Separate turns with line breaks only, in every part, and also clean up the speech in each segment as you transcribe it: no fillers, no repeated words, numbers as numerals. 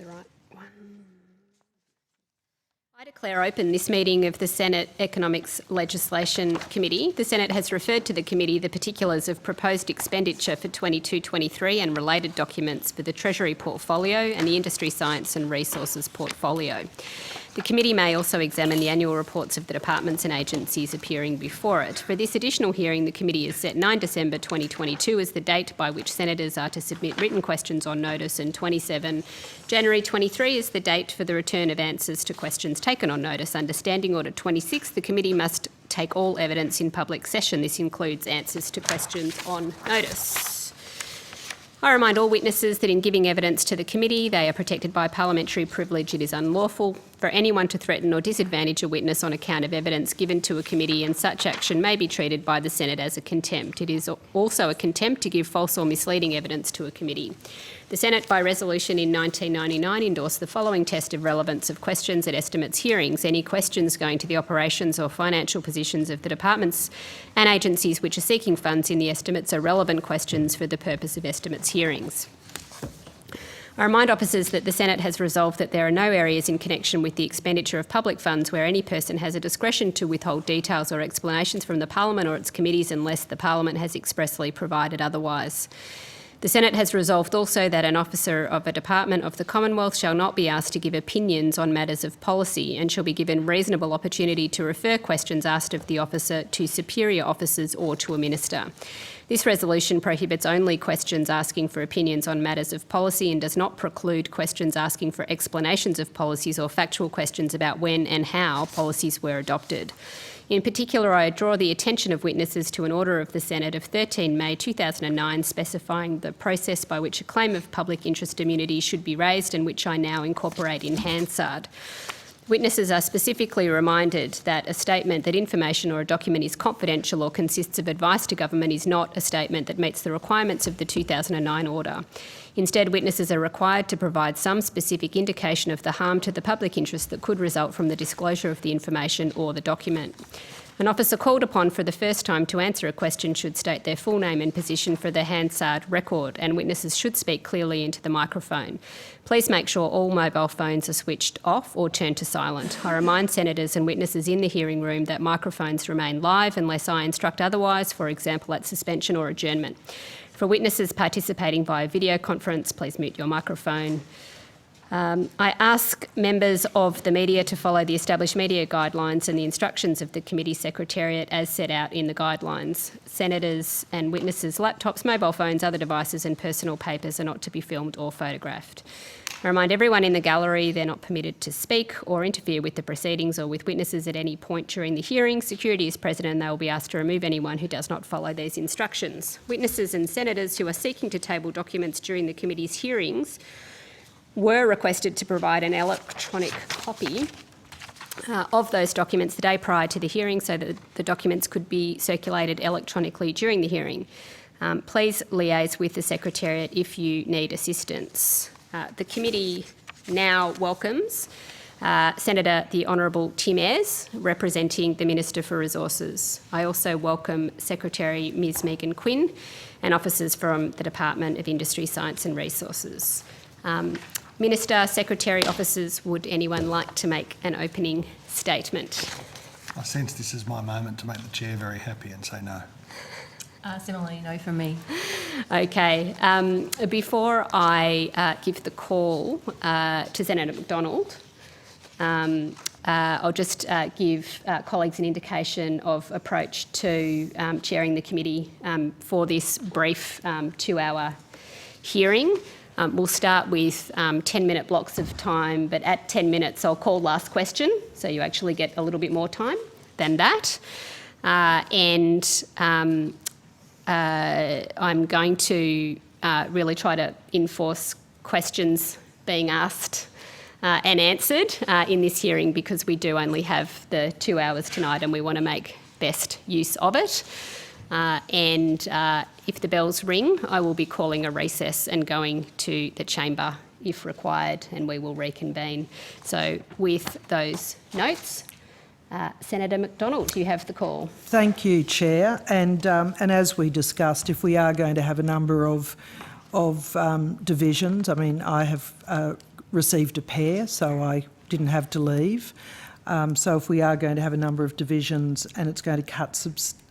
the right one. I declare open this meeting of the Senate Economics Legislation Committee. The Senate has referred to the committee the particulars of proposed expenditure for 22-23 and related documents for the Treasury portfolio and the Industry, Science and Resources portfolio. The committee may also examine the annual reports of the departments and agencies appearing before it. For this additional hearing, the committee has set 9 December 2022 as the date by which senators are to submit written questions on notice, and 27 January 23 is the date for the return of answers to questions taken on notice. Under Standing Order 26, the committee must take all evidence in public session. This includes answers to questions on notice. I remind all witnesses that in giving evidence to the committee, they are protected by parliamentary privilege. It is unlawful for anyone to threaten or disadvantage a witness on account of evidence given to a committee, and such action may be treated by the Senate as a contempt. It is also a contempt to give false or misleading evidence to a committee. The Senate, by resolution in 1999, endorsed the following test of relevance of questions at estimates hearings. Any questions going to the operations or financial positions of the departments and agencies which are seeking funds in the estimates are relevant questions for the purpose of estimates hearings. I remind officers that the Senate has resolved that there are no areas in connection with the expenditure of public funds where any person has a discretion to withhold details or explanations from the Parliament or its committees unless the Parliament has expressly provided otherwise. The Senate has resolved also that an officer of a department of the Commonwealth shall not be asked to give opinions on matters of policy and shall be given reasonable opportunity to refer questions asked of the officer to superior officers or to a minister. This resolution prohibits only questions asking for opinions on matters of policy and does not preclude questions asking for explanations of policies or factual questions about when and how policies were adopted. In particular, I draw the attention of witnesses to an order of the Senate of 13 May 2009 specifying the process by which a claim of public interest immunity should be raised and which I now incorporate in Hansard. Witnesses are specifically reminded that a statement that information or a document is confidential or consists of advice to government is not a statement that meets the requirements of the 2009 order. Instead, witnesses are required to provide some specific indication of the harm to the public interest that could result from the disclosure of the information or the document. An officer called upon for the first time to answer a question should state their full name and position for the Hansard record, and witnesses should speak clearly into the microphone. Please make sure all mobile phones are switched off or turned to silent. I remind senators and witnesses in the hearing room that microphones remain live unless I instruct otherwise, for example at suspension or adjournment. For witnesses participating via video conference, please mute your microphone. I ask members of the media to follow the established media guidelines and the instructions of the committee secretariat as set out in the guidelines. Senators and witnesses' laptops, mobile phones, other devices and personal papers are not to be filmed or photographed. I remind everyone in the gallery they're not permitted to speak or interfere with the proceedings or with witnesses at any point during the hearing. Security is present and they will be asked to remove anyone who does not follow these instructions. Witnesses and senators who are seeking to table documents during the committee's hearings were requested to provide an electronic copy of those documents the day prior to the hearing so that the documents could be circulated electronically during the hearing. Please liaise with the Secretariat if you need assistance. The committee now welcomes Senator the Honourable Tim Ayres, representing the Minister for Resources. I also welcome Secretary Ms Megan Quinn and officers from the Department of Industry, Science and Resources. Minister, Secretary, officers, would anyone like to make an opening statement?
I sense this is my moment to make the Chair very happy and say no.
Similarly, no from me.
Okay. Before I give the call to Senator McDonald, I'll just give colleagues an indication of approach to chairing the committee for this brief 2-hour hearing. We'll start with 10-minute blocks of time, but at 10 minutes I'll call last question, so you actually get a little bit more time than that. I'm going to really try to enforce questions being asked and answered in this hearing because we do only have the 2 hours tonight and we want to make best use of it. If the bells ring, I will be calling a recess and going to the chamber if required, and we will reconvene. So with those notes, Senator McDonald, you have the call.
Thank you, Chair. And as we discussed, if we are going to have a number of divisions, I mean, I have received a pair, so I didn't have to leave. So if we are going to have a number of divisions and it's going to cut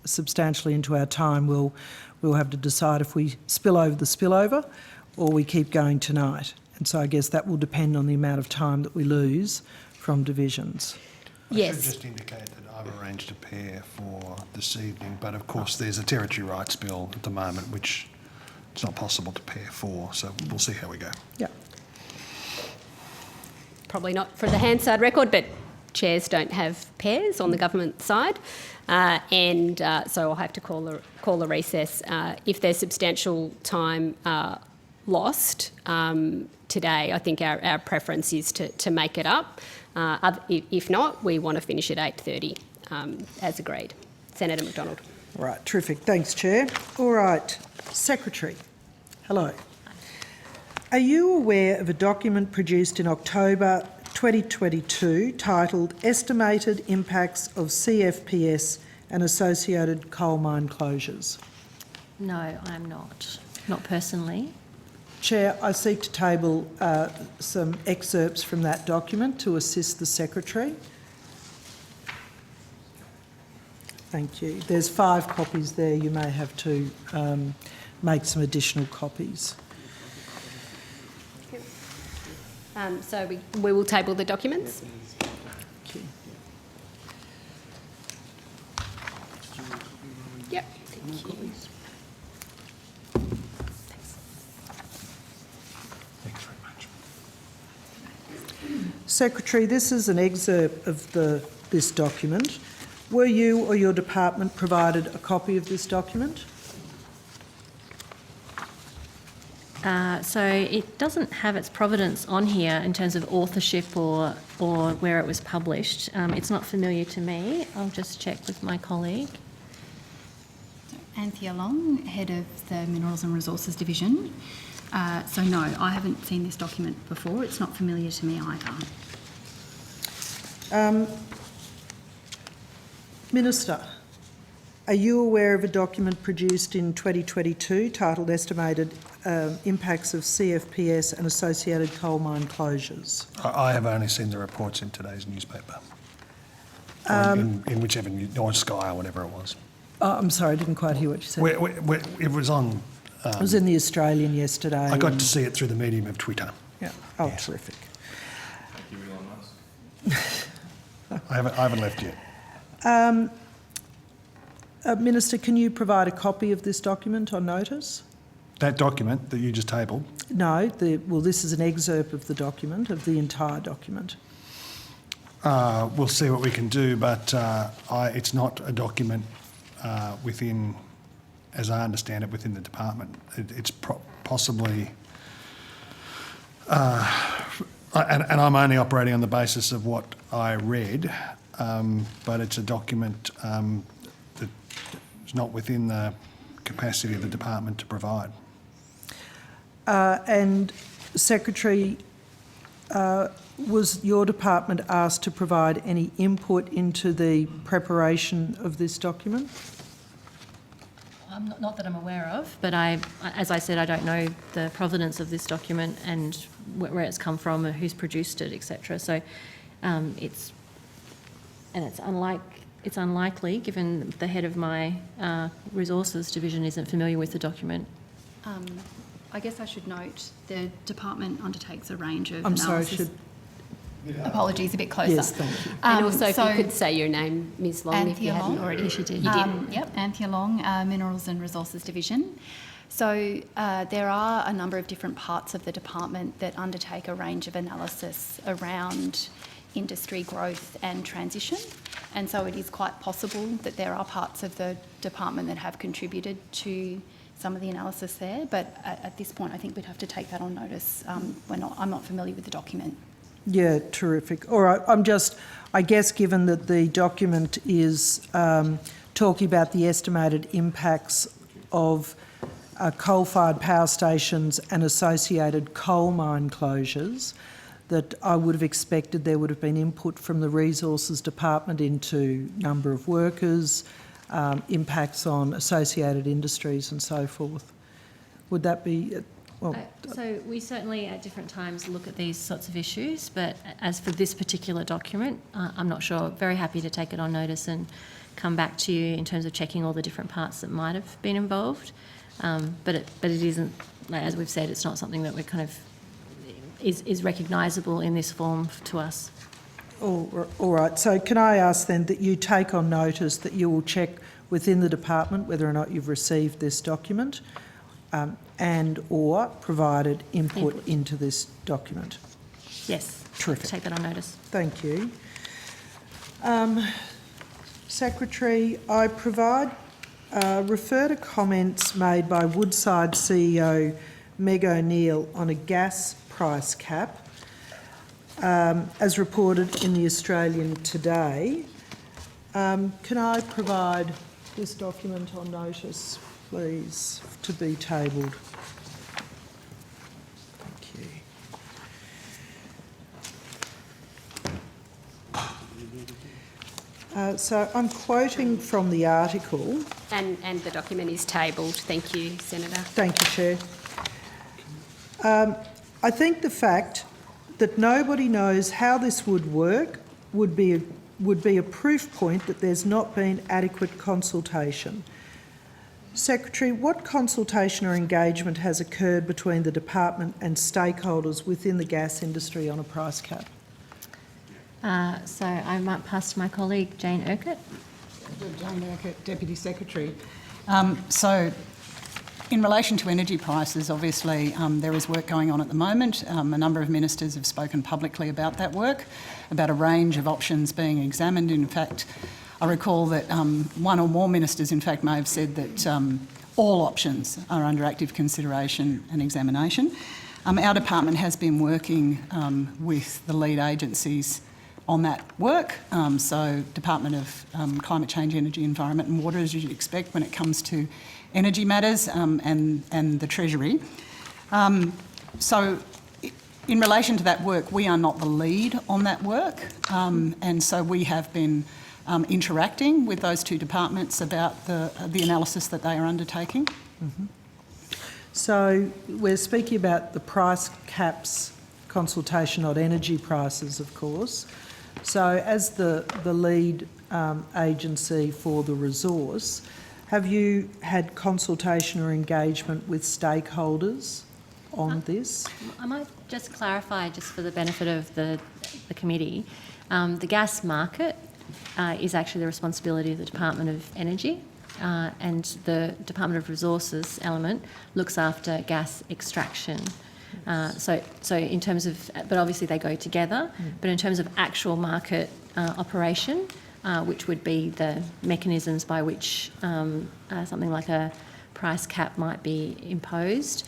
substantially into our time, we'll have to decide if we spill over the spillover or we keep going tonight. And so I guess that will depend on the amount of time that we lose from divisions.
I
Yes.
should just indicate that I've arranged a pair for this evening, but of course there's a territory rights bill at the moment which it's not possible to pair for, so we'll see how we go.
Yeah.
Probably not for the Hansard record, but chairs don't have pairs on the government side. So I'll have to call a recess. If there's substantial time lost today, I think our preference is to make it up. If not, we want to finish at 8:30 as agreed. Senator McDonald.
All right, terrific. Thanks, Chair. All right, Secretary. Hello. Are you aware of a document produced in October 2022 titled Estimated Impacts of CFPS and Associated Coal Mine Closures?
No, I'm not. Not personally.
Chair, I seek to table some excerpts from that document to assist the Secretary. Thank you. There's 5 copies there. You may have to make some additional copies.
So we will table the documents.
Thank you.
Yep. Thank you.
Thanks very much.
Secretary, this is an excerpt of this document. Were you or your department provided a copy of this document?
So it doesn't have its provenance on here in terms of authorship or where it was published. It's not familiar to me. I'll just check with my colleague.
Anthea Long, Head of the Minerals and Resources Division. So no, I haven't seen this document before. It's not familiar to me either.
Minister, are you aware of a document produced in 2022 titled Estimated Impacts of CFPS and Associated Coal Mine Closures?
I have only seen the reports in today's newspaper, or in whichever, or Sky or whatever it was.
Oh, I'm sorry, I didn't quite hear what you said.
It was on.
It was in the Australian yesterday.
I got to see it through the medium of Twitter.
Yeah. Oh,
Yes.
terrific.
I haven't left yet.
Minister, can you provide a copy of this document on notice?
That document that you just tabled,
No, this is an excerpt of the document, of the entire document.
we'll see what we can do, but it's not a document within, as I understand it, within the department. It's possibly, and I'm only operating on the basis of what I read, but it's a document that is not within the capacity of the department to provide.
And Secretary, was your department asked to provide any input into the preparation of this document?
Not that I'm aware of, but as I said, I don't know the provenance of this document and where it's come from or who's produced it, etc. So it's unlikely, given the head of my resources division isn't familiar with the document.
I guess I should note the department undertakes a range of
I'm sorry,
analysis. Apologies, a bit closer.
Yes, thank you.
And also, if you could say your name, Ms Long, if you
Anthea
hadn't
Long.
already.
Yes, you did.
You did.
Yep, Anthea Long, Minerals and Resources Division. So there are a number of different parts of the department that undertake a range of analysis around industry growth and transition. And so it is quite possible that there are parts of the department that have contributed to some of the analysis there, but at this point I think we'd have to take that on notice. I'm not familiar with the document.
Yeah, terrific. All right, I guess given that the document is talking about the estimated impacts of coal-fired power stations and associated coal mine closures, that I would have expected there would have been input from the Resources Department into number of workers, impacts on associated industries and so forth. Would that be Well,
So we certainly at different times look at these sorts of issues, but as for this particular document, I'm not sure. Very happy to take it on notice and come back to you in terms of checking all the different parts that might have been involved. But it isn't, like, as we've said, it's not something that we're kind of is recognisable in this form to us.
all right. So can I ask then that you take on notice that you will check within the department whether or not you've received this document and or provided input into this document?
Yes.
Terrific.
Take that on notice.
Thank you. Secretary, I refer to comments made by Woodside CEO Meg O'Neill on a gas price cap, as reported in the Australian Today. Can I provide this document on notice, please, to be tabled? Thank you. So I'm quoting from the article.
And the document is tabled. Thank you, Senator.
Thank you, Chair. I think the fact that nobody knows how this would work would be a proof point that there's not been adequate consultation. Secretary, what consultation or engagement has occurred between the department and stakeholders within the gas industry on a price cap?
So I might pass to my colleague Jane Urquhart.
Jane Urquhart, Deputy Secretary. So in relation to energy prices, obviously there is work going on at the moment. A number of ministers have spoken publicly about that work, about a range of options being examined. In fact, I recall that one or more ministers, in fact, may have said that all options are under active consideration and examination. Our department has been working with the lead agencies on that work. So Department of Climate Change, Energy, Environment and Water, as you'd expect when it comes to energy matters, and the Treasury. So in relation to that work, we are not the lead on that work, and so we have been interacting with those two departments about the analysis that they are undertaking.
Mm-hmm. So we're speaking about the price caps consultation on energy prices, of course. So as the lead agency for the resource, have you had consultation or engagement with stakeholders on this?
I might just clarify, just for the benefit of the committee, the gas market is actually the responsibility of the Department of Energy, and the Department of Resources element looks after gas extraction. So in terms of, but obviously they go together, but in terms of actual market operation, which would be the mechanisms by which something like a price cap might be imposed,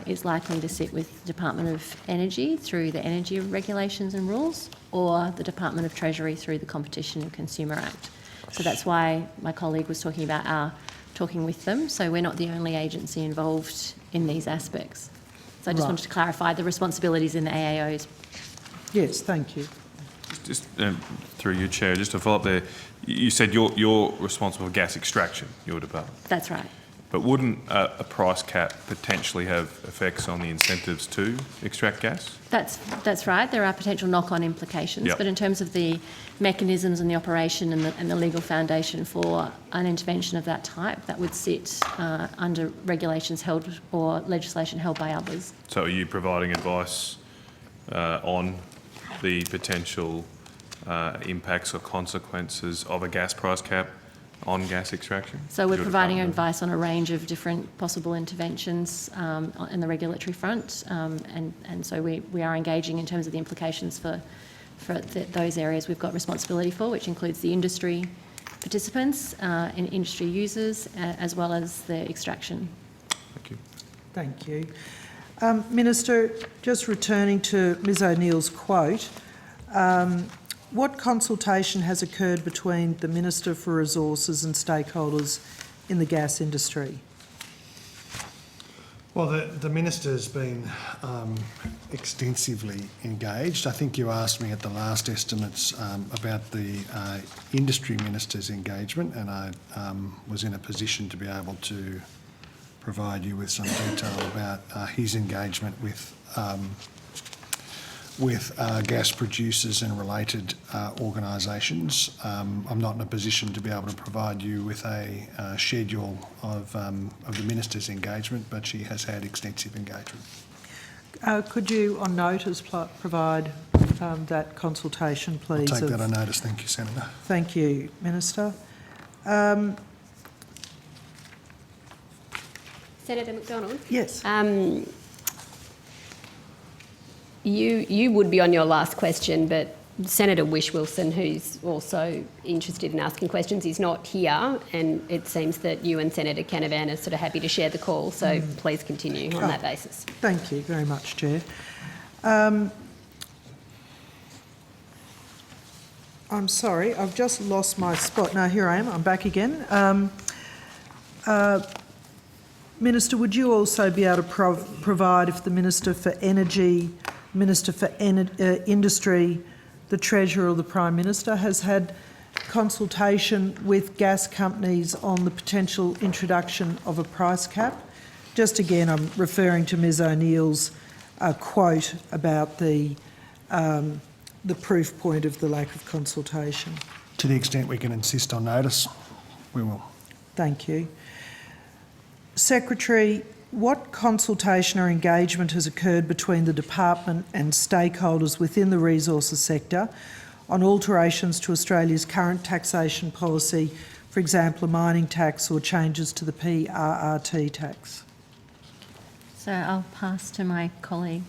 is likely to sit with the Department of Energy through the Energy Regulations and Rules, or the Department of Treasury through the Competition and Consumer Act. So that's why my colleague was talking about our talking with them. So we're not the only agency involved in these aspects. So I just wanted to clarify the responsibilities in the AAOs.
Yes, thank you.
Just through you, Chair, just to follow up there, you said you're responsible for gas extraction, your department.
That's right.
But wouldn't a price cap potentially have effects on the incentives to extract gas?
That's right. There are potential knock-on implications,
Yep.
but in terms of the mechanisms and the operation and the legal foundation for an intervention of that type, that would sit under regulations held or legislation held by others.
So are you providing advice on the potential impacts or consequences of a gas price cap on gas extraction?
So we're
Your
providing
department?
advice on a range of different possible interventions in the regulatory front, and so we are engaging in terms of the implications for those areas we've got responsibility for, which includes the industry participants and industry users, as well as the extraction.
Thank you.
Thank you. Minister, just returning to Ms O'Neill's quote, what consultation has occurred between the Minister for Resources and stakeholders in the gas industry?
Well, the Minister's been extensively engaged. I think you asked me at the last estimates about the Industry Minister's engagement, and I was in a position to be able to provide you with some detail about his engagement with gas producers and related organisations. I'm not in a position to be able to provide you with a schedule of the Minister's engagement, but she has had extensive engagement.
Could you, on notice, provide that consultation, please?
I'll take that on notice. Thank you, Senator.
Thank you, Minister.
Senator McDonald?
Yes.
You would be on your last question, but Senator Whish-Wilson, who's also interested in asking questions, is not here, and it seems that you and Senator Canavan are sort of happy to share the call, so please continue on that basis.
Thank you very much, Chair. I'm sorry, I've just lost my spot. No, here I am. I'm back again. Minister, would you also be able to provide, if the Minister for Energy, Minister for Industry, the Treasurer or the Prime Minister has had consultation with gas companies on the potential introduction of a price cap? Just again, I'm referring to Ms O'Neill's quote about the proof point of the lack of consultation.
To the extent we can insist on notice, we will.
Thank you. Secretary, what consultation or engagement has occurred between the department and stakeholders within the resources sector on alterations to Australia's current taxation policy, for example, a mining tax or changes to the PRRT tax?
So I'll pass to my colleague.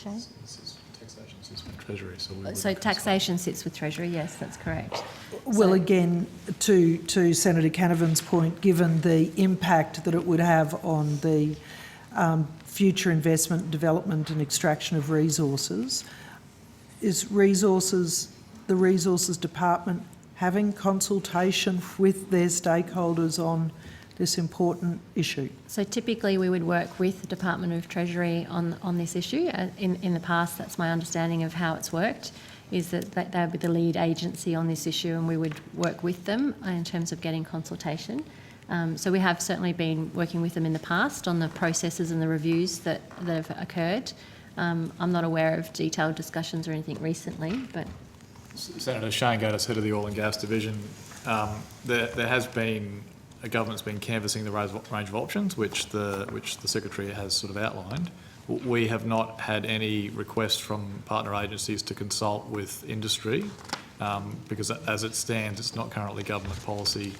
Jay?
Taxation sits with Treasury,
So taxation sits with Treasury, yes, that's correct.
Well, again, to Senator Canavan's point, given the impact that it would have on the future investment, development and extraction of resources, is the Resources Department having consultation with their stakeholders on this important issue?
So typically we would work with the Department of Treasury on this issue. In the past, that's my understanding of how it's worked, is that they would be the lead agency on this issue and we would work with them in terms of getting consultation. So we have certainly been working with them in the past on the processes and the reviews that have occurred. I'm not aware of detailed discussions or anything recently, but...
Senator Shane Gaddis, Head of the Oil and Gas Division. There has been, a government's been canvassing the range of options which the Secretary has sort of outlined. We have not had any request from partner agencies to consult with industry because as it stands, it's not currently government policy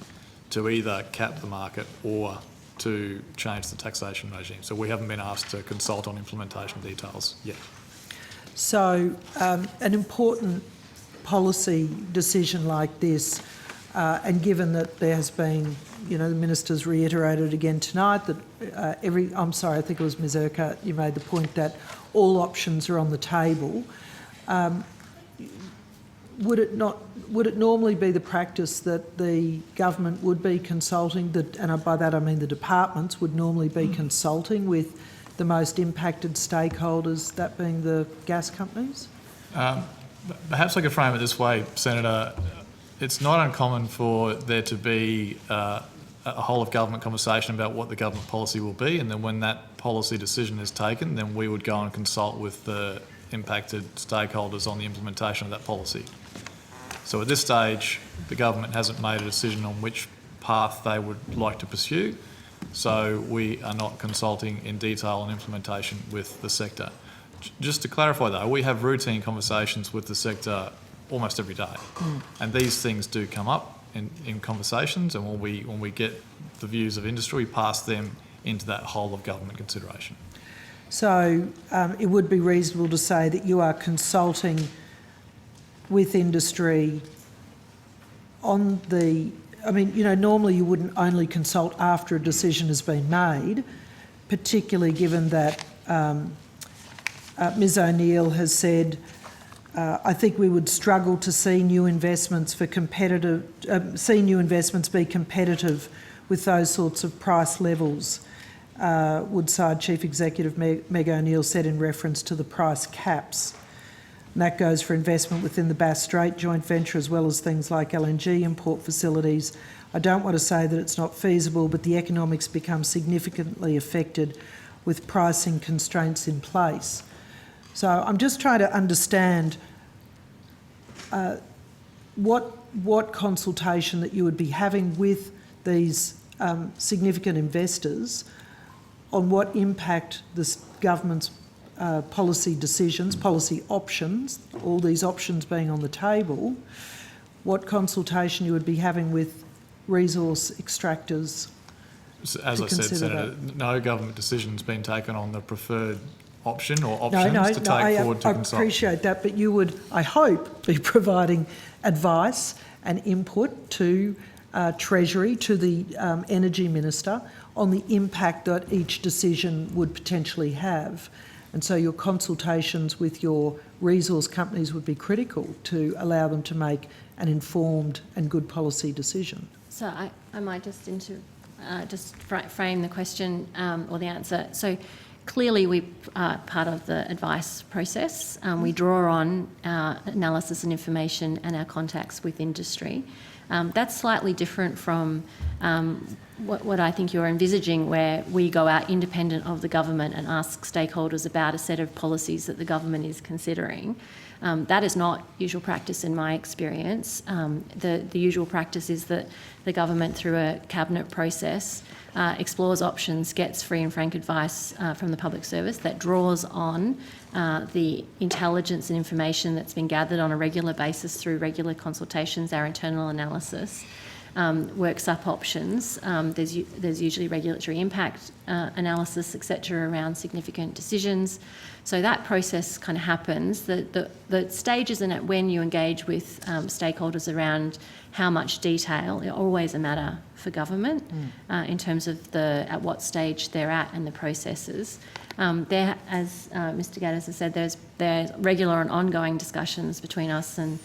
to either cap the market or to change the taxation regime. So we haven't been asked to consult on implementation details yet.
So an important policy decision like this, and given that there has been, the Minister's reiterated again tonight that I'm sorry, I think it was Ms Urquhart, you made the point that all options are on the table. Would it normally be the practice that the government would be consulting, and by that I mean the departments would normally be consulting with the most impacted stakeholders, that being the gas companies?
Perhaps I could frame it this way, Senator. It's not uncommon for there to be a whole of government conversation about what the government policy will be, and then when that policy decision is taken, then we would go and consult with the impacted stakeholders on the implementation of that policy. So at this stage, the government hasn't made a decision on which path they would like to pursue, so we are not consulting in detail on implementation with the sector. Just to clarify though, we have routine conversations with the sector almost every day, and these things do come up in conversations, and when we get the views of industry, we pass them into that whole of government consideration.
So it would be reasonable to say that you are consulting with industry on the... normally you wouldn't only consult after a decision has been made, particularly given that Ms O'Neill has said, I think we would struggle to see new investments be competitive with those sorts of price levels, Woodside Chief Executive Meg O'Neill said in reference to the price caps. And that goes for investment within the Bass Strait joint venture as well as things like LNG import facilities. I don't want to say that it's not feasible, but the economics become significantly affected with pricing constraints in place. So I'm just trying to understand what consultation that you would be having with these significant investors on what impact this government's policy decisions, policy options, all these options being on the table, what consultation you would be having with resource extractors.
So, as
to
I said,
consider
Senator,
that.
no government decision's been taken on the preferred option or options to take forward to
I
consult.
appreciate that, but you would, I hope, be providing advice and input to Treasury, to the Energy Minister, on the impact that each decision would potentially have. And so your consultations with your resource companies would be critical to allow them to make an informed and good policy decision.
So I might just frame the question or the answer. So clearly we are part of the advice process. We draw on our analysis and information and our contacts with industry. That's slightly different from what I think you're envisaging, where we go out independent of the government and ask stakeholders about a set of policies that the government is considering. That is not usual practice in my experience. The usual practice is that the government, through a cabinet process, explores options, gets free and frank advice from the public service that draws on the intelligence and information that's been gathered on a regular basis through regular consultations, our internal analysis, works up options. There's usually regulatory impact analysis, etc., around significant decisions. So that process kind of happens. The stages in it when you engage with stakeholders around how much detail are always a matter for government in terms of at what stage they're at and the processes. There, as Mr. Gaddis has said, there's regular and ongoing discussions between us and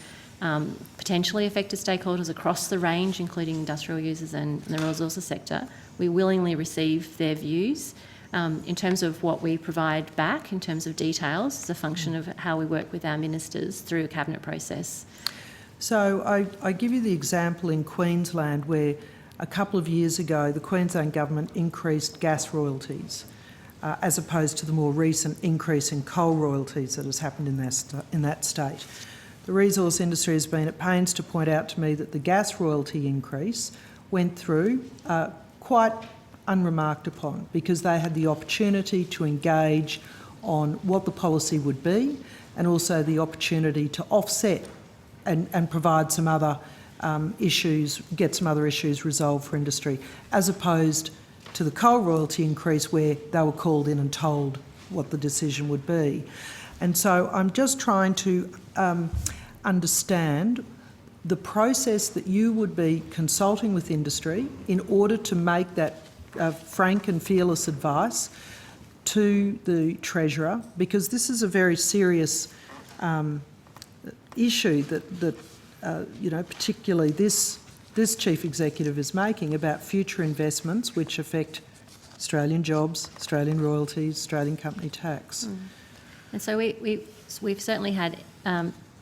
potentially affected stakeholders across the range, including industrial users and the resources sector. We willingly receive their views. In terms of what we provide back, in terms of details, it's a function of how we work with our ministers through a cabinet process.
So I give you the example in Queensland where a couple of years ago the Queensland government increased gas royalties as opposed to the more recent increase in coal royalties that has happened in that state. The resource industry has been at pains to point out to me that the gas royalty increase went through quite unremarked upon because they had the opportunity to engage on what the policy would be and also the opportunity to offset and provide some other issues, get some other issues resolved for industry, as opposed to the coal royalty increase where they were called in and told what the decision would be. And so I'm just trying to understand the process that you would be consulting with industry in order to make that frank and fearless advice to the Treasurer, because this is a very serious issue that particularly this Chief Executive is making about future investments which affect Australian jobs, Australian royalties, Australian company tax.
And so we've certainly had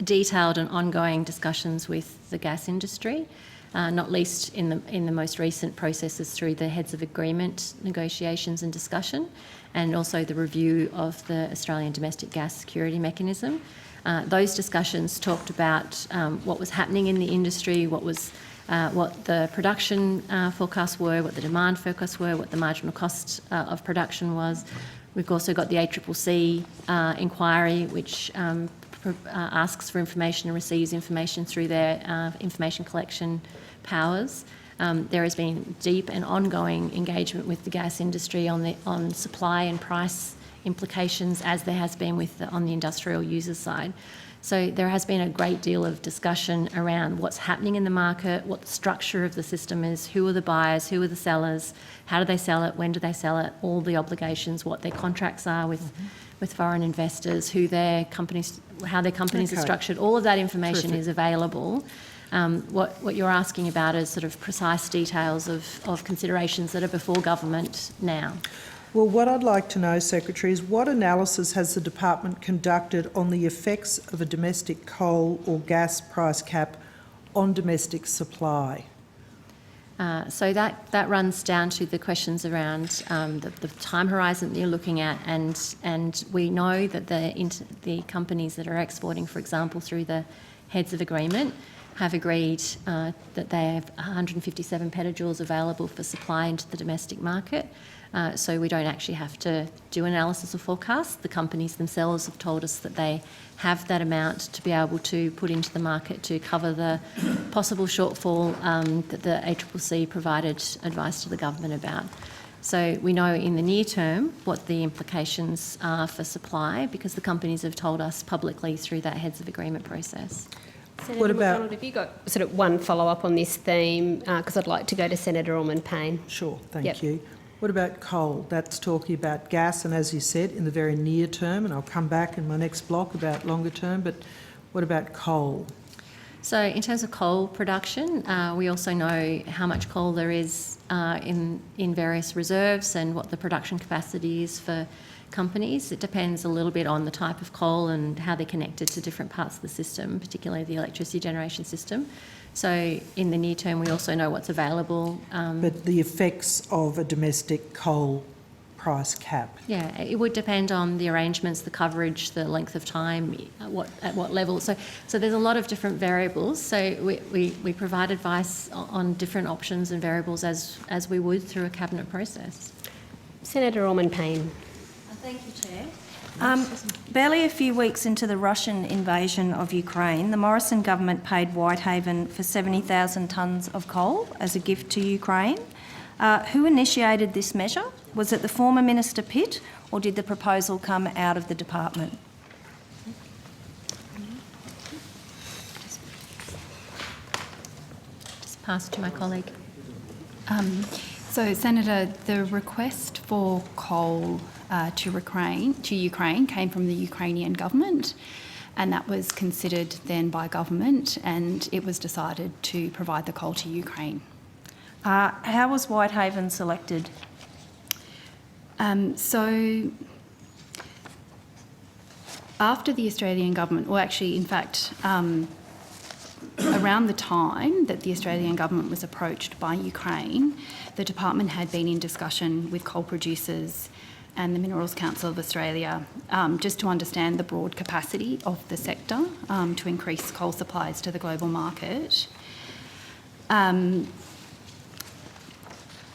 detailed and ongoing discussions with the gas industry, not least in the most recent processes through the heads of agreement negotiations and discussion, and also the review of the Australian Domestic Gas Security Mechanism. Those discussions talked about what was happening in the industry, what the production forecasts were, what the demand forecasts were, what the marginal cost of production was. We've also got the ACCC inquiry, which asks for information and receives information through their information collection powers. There has been deep and ongoing engagement with the gas industry on supply and price implications, as there has been on the industrial user side. So there has been a great deal of discussion around what's happening in the market, what the structure of the system is, who are the buyers, who are the sellers, how do they sell it, when do they sell it, all the obligations, what their contracts are with foreign investors, how their companies are structured. All of that information is available. What you're asking about is sort of precise details of considerations that are before government now.
Well, what I'd like to know, Secretary, is what analysis has the department conducted on the effects of a domestic coal or gas price cap on domestic supply?
So that runs down to the questions around the time horizon that you're looking at, and we know that the companies that are exporting, for example, through the heads of agreement, have agreed that they have 157 petajoules available for supply into the domestic market. So we don't actually have to do analysis or forecast. The companies themselves have told us that they have that amount to be able to put into the market to cover the possible shortfall that the ACCC provided advice to the government about. So we know in the near term what the implications are for supply, because the companies have told us publicly through that heads of agreement process.
Senator
What about-
McDonald, have you got sort of one follow-up on this theme? Because I'd like to go to Senator Orman-Payne.
Sure, thank
Yep.
you. What about coal? That's talking about gas, and as you said, in the very near term, and I'll come back in my next block about longer term, but what about coal?
So in terms of coal production, we also know how much coal there is in various reserves and what the production capacity is for companies. It depends a little bit on the type of coal and how they're connected to different parts of the system, particularly the electricity generation system. So in the near term, we also know what's available.
But the effects of a domestic coal price cap?
Yeah, it would depend on the arrangements, the coverage, the length of time, at what level. So there's a lot of different variables. So we provide advice on different options and variables as we would through a cabinet process.
Senator Orman-Payne.
Thank you, Chair. Barely a few weeks into the Russian invasion of Ukraine, the Morrison government paid Whitehaven for 70,000 tonnes of coal as a gift to Ukraine. Who initiated this measure? Was it the former Minister Pitt, or did the proposal come out of the department?
Just pass to my colleague.
So, Senator, the request for coal to Ukraine came from the Ukrainian government, and that was considered then by government, and it was decided to provide the coal to Ukraine.
How was Whitehaven selected?
So, after the Australian government, well, actually, in fact, around the time that the Australian government was approached by Ukraine, the department had been in discussion with coal producers and the Minerals Council of Australia just to understand the broad capacity of the sector to increase coal supplies to the global market. And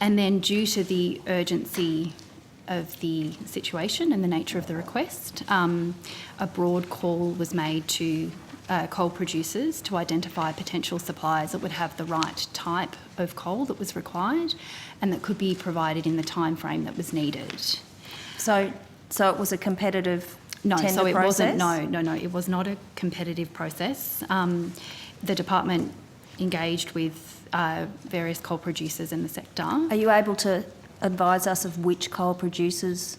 then due to the urgency of the situation and the nature of the request, a broad call was made to coal producers to identify potential suppliers that would have the right type of coal that was required and that could be provided in the time frame that was needed.
So it was a competitive
No,
tender
so it
process?
wasn't. No, it was not a competitive process. The department engaged with various coal producers in the sector.
Are you able to advise us of which coal producers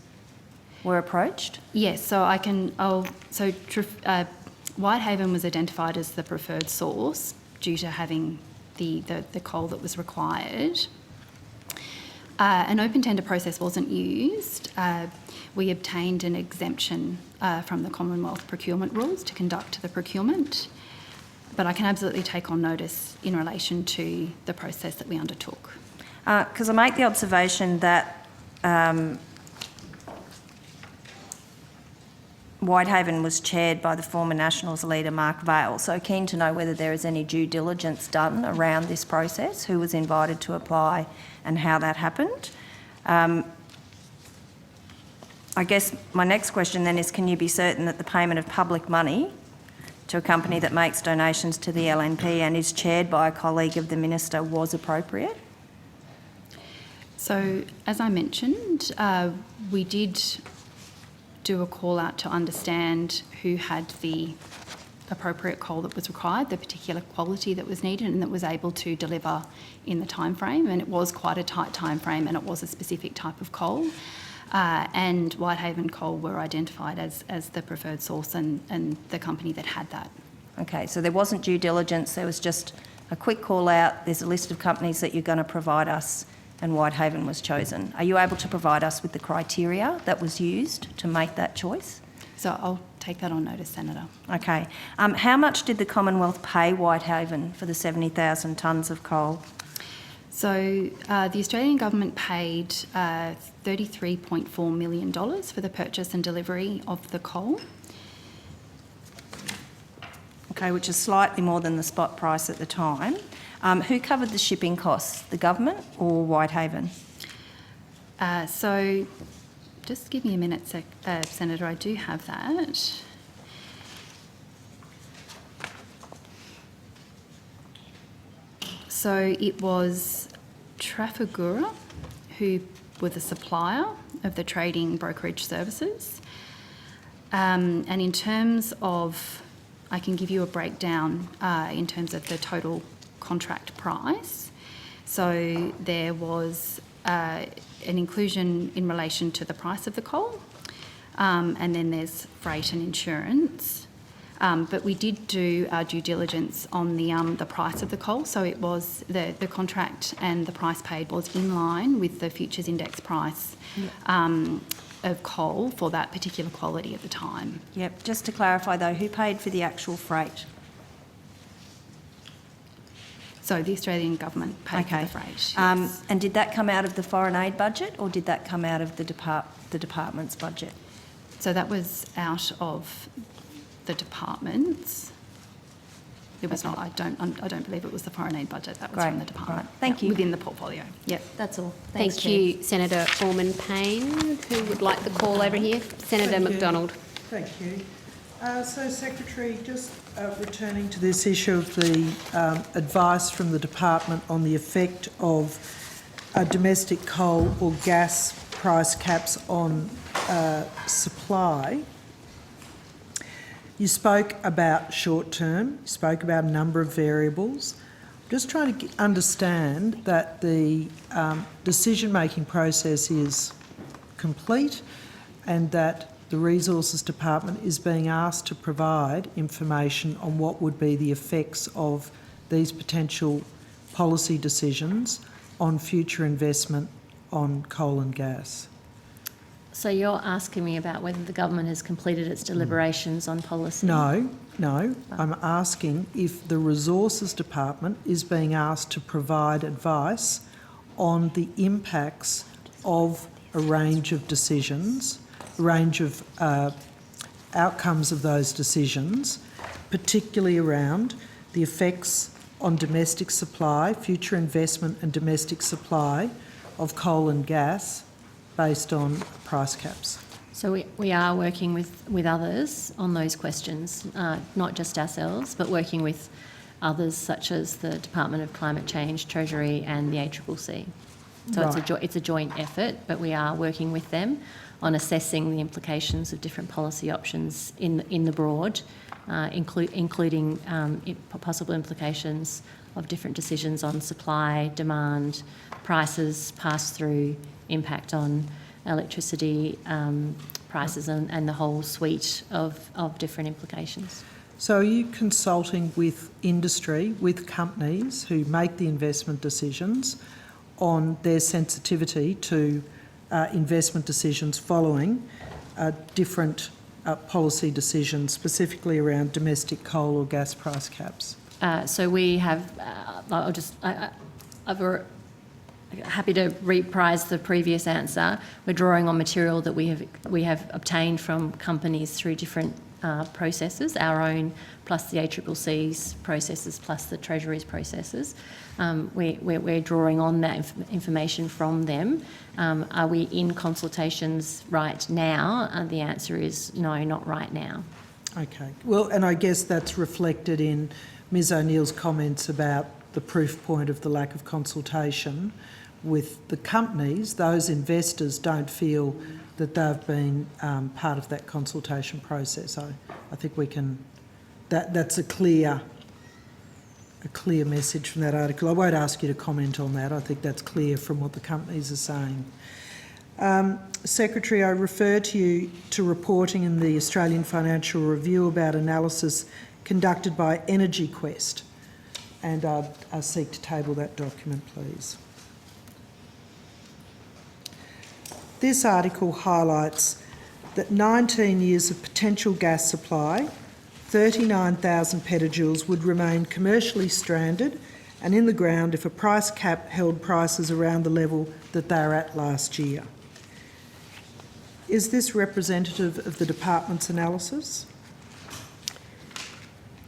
were approached?
Yes, so I can. Whitehaven was identified as the preferred source due to having the coal that was required. An open tender process wasn't used. We obtained an exemption from the Commonwealth procurement rules to conduct the procurement, but I can absolutely take on notice in relation to the process that we undertook.
Because I make the observation that Whitehaven was chaired by the former Nationals leader Mark Vaile, so keen to know whether there is any due diligence done around this process, who was invited to apply and how that happened. I guess my next question then is, can you be certain that the payment of public money to a company that makes donations to the LNP and is chaired by a colleague of the minister was appropriate?
So, as I mentioned, we did do a call out to understand who had the appropriate coal that was required, the particular quality that was needed and that was able to deliver in the time frame, and it was quite a tight time frame and it was a specific type of coal. And Whitehaven Coal were identified as the preferred source and the company that had that.
Okay, so there wasn't due diligence, there was just a quick call out, there's a list of companies that you're going to provide us and Whitehaven was chosen. Are you able to provide us with the criteria that was used to make that choice?
So I'll take that on notice, Senator.
Okay. How much did the Commonwealth pay Whitehaven for the 70,000 tonnes of coal?
So the Australian government paid $33.4 million for the purchase and delivery of the coal.
Okay, which is slightly more than the spot price at the time. Who covered the shipping costs, the government or Whitehaven?
So just give me a minute, Senator, I do have that. So it was Trafigura who were the supplier of the trading brokerage services. And in terms of, I can give you a breakdown in terms of the total contract price. So there was an inclusion in relation to the price of the coal, and then there's freight and insurance. But we did do our due diligence on the price of the coal, so it was the contract and the price paid was in line with the futures index price of coal for that particular quality at the time.
Yep. Just to clarify though, who paid for the actual freight?
So the Australian government paid for the freight. Yes.
And did that come out of the foreign aid budget or did that come out of the department's budget?
So that was out of the departments. It was not. I don't believe it was the foreign aid budget. That was
Great.
from the department.
Right. Thank you.
Within the portfolio. Yep.
That's all.
Thank
Thanks, Chair.
you, Senator Orman-Payne. Who would like the call over here? Senator
Thank you.
McDonald.
Thank you. So, Secretary, just returning to this issue of the advice from the department on the effect of domestic coal or gas price caps on supply. You spoke about short term, you spoke about a number of variables. I'm just trying to understand that the decision-making process is complete and that the Resources Department is being asked to provide information on what would be the effects of these potential policy decisions on future investment on coal and gas.
So you're asking me about whether the government has completed its deliberations on policy?
No. I'm asking if the Resources Department is being asked to provide advice on the impacts of a range of decisions, a range of outcomes of those decisions, particularly around the effects on domestic supply, future investment and domestic supply of coal and gas based on price caps.
So we are working with others on those questions, not just ourselves, but working with others such as the Department of Climate Change, Treasury and the ACCC. So
Right.
it's a joint effort, but we are working with them on assessing the implications of different policy options in the broad, including possible implications of different decisions on supply, demand, prices, pass-through, impact on electricity prices and the whole suite of different implications.
So are you consulting with industry, with companies who make the investment decisions on their sensitivity to investment decisions following different policy decisions, specifically around domestic coal or gas price caps?
So we have, happy to reprise the previous answer. We're drawing on material that we have obtained from companies through different processes, our own plus the ACCC's processes plus the Treasury's processes. We're drawing on that information from them. Are we in consultations right now? The answer is no, not right now.
Okay. Well, and I guess that's reflected in Ms O'Neill's comments about the proof point of the lack of consultation with the companies. Those investors don't feel that they've been part of that consultation process. I think we can. That's a clear message from that article. I won't ask you to comment on that. I think that's clear from what the companies are saying. Secretary, I refer to you to reporting in the Australian Financial Review about analysis conducted by Energy Quest, and I seek to table that document, please. This article highlights that 19 years of potential gas supply, 39,000 petajoules, would remain commercially stranded and in the ground if a price cap held prices around the level that they were at last year. Is this representative of the department's analysis?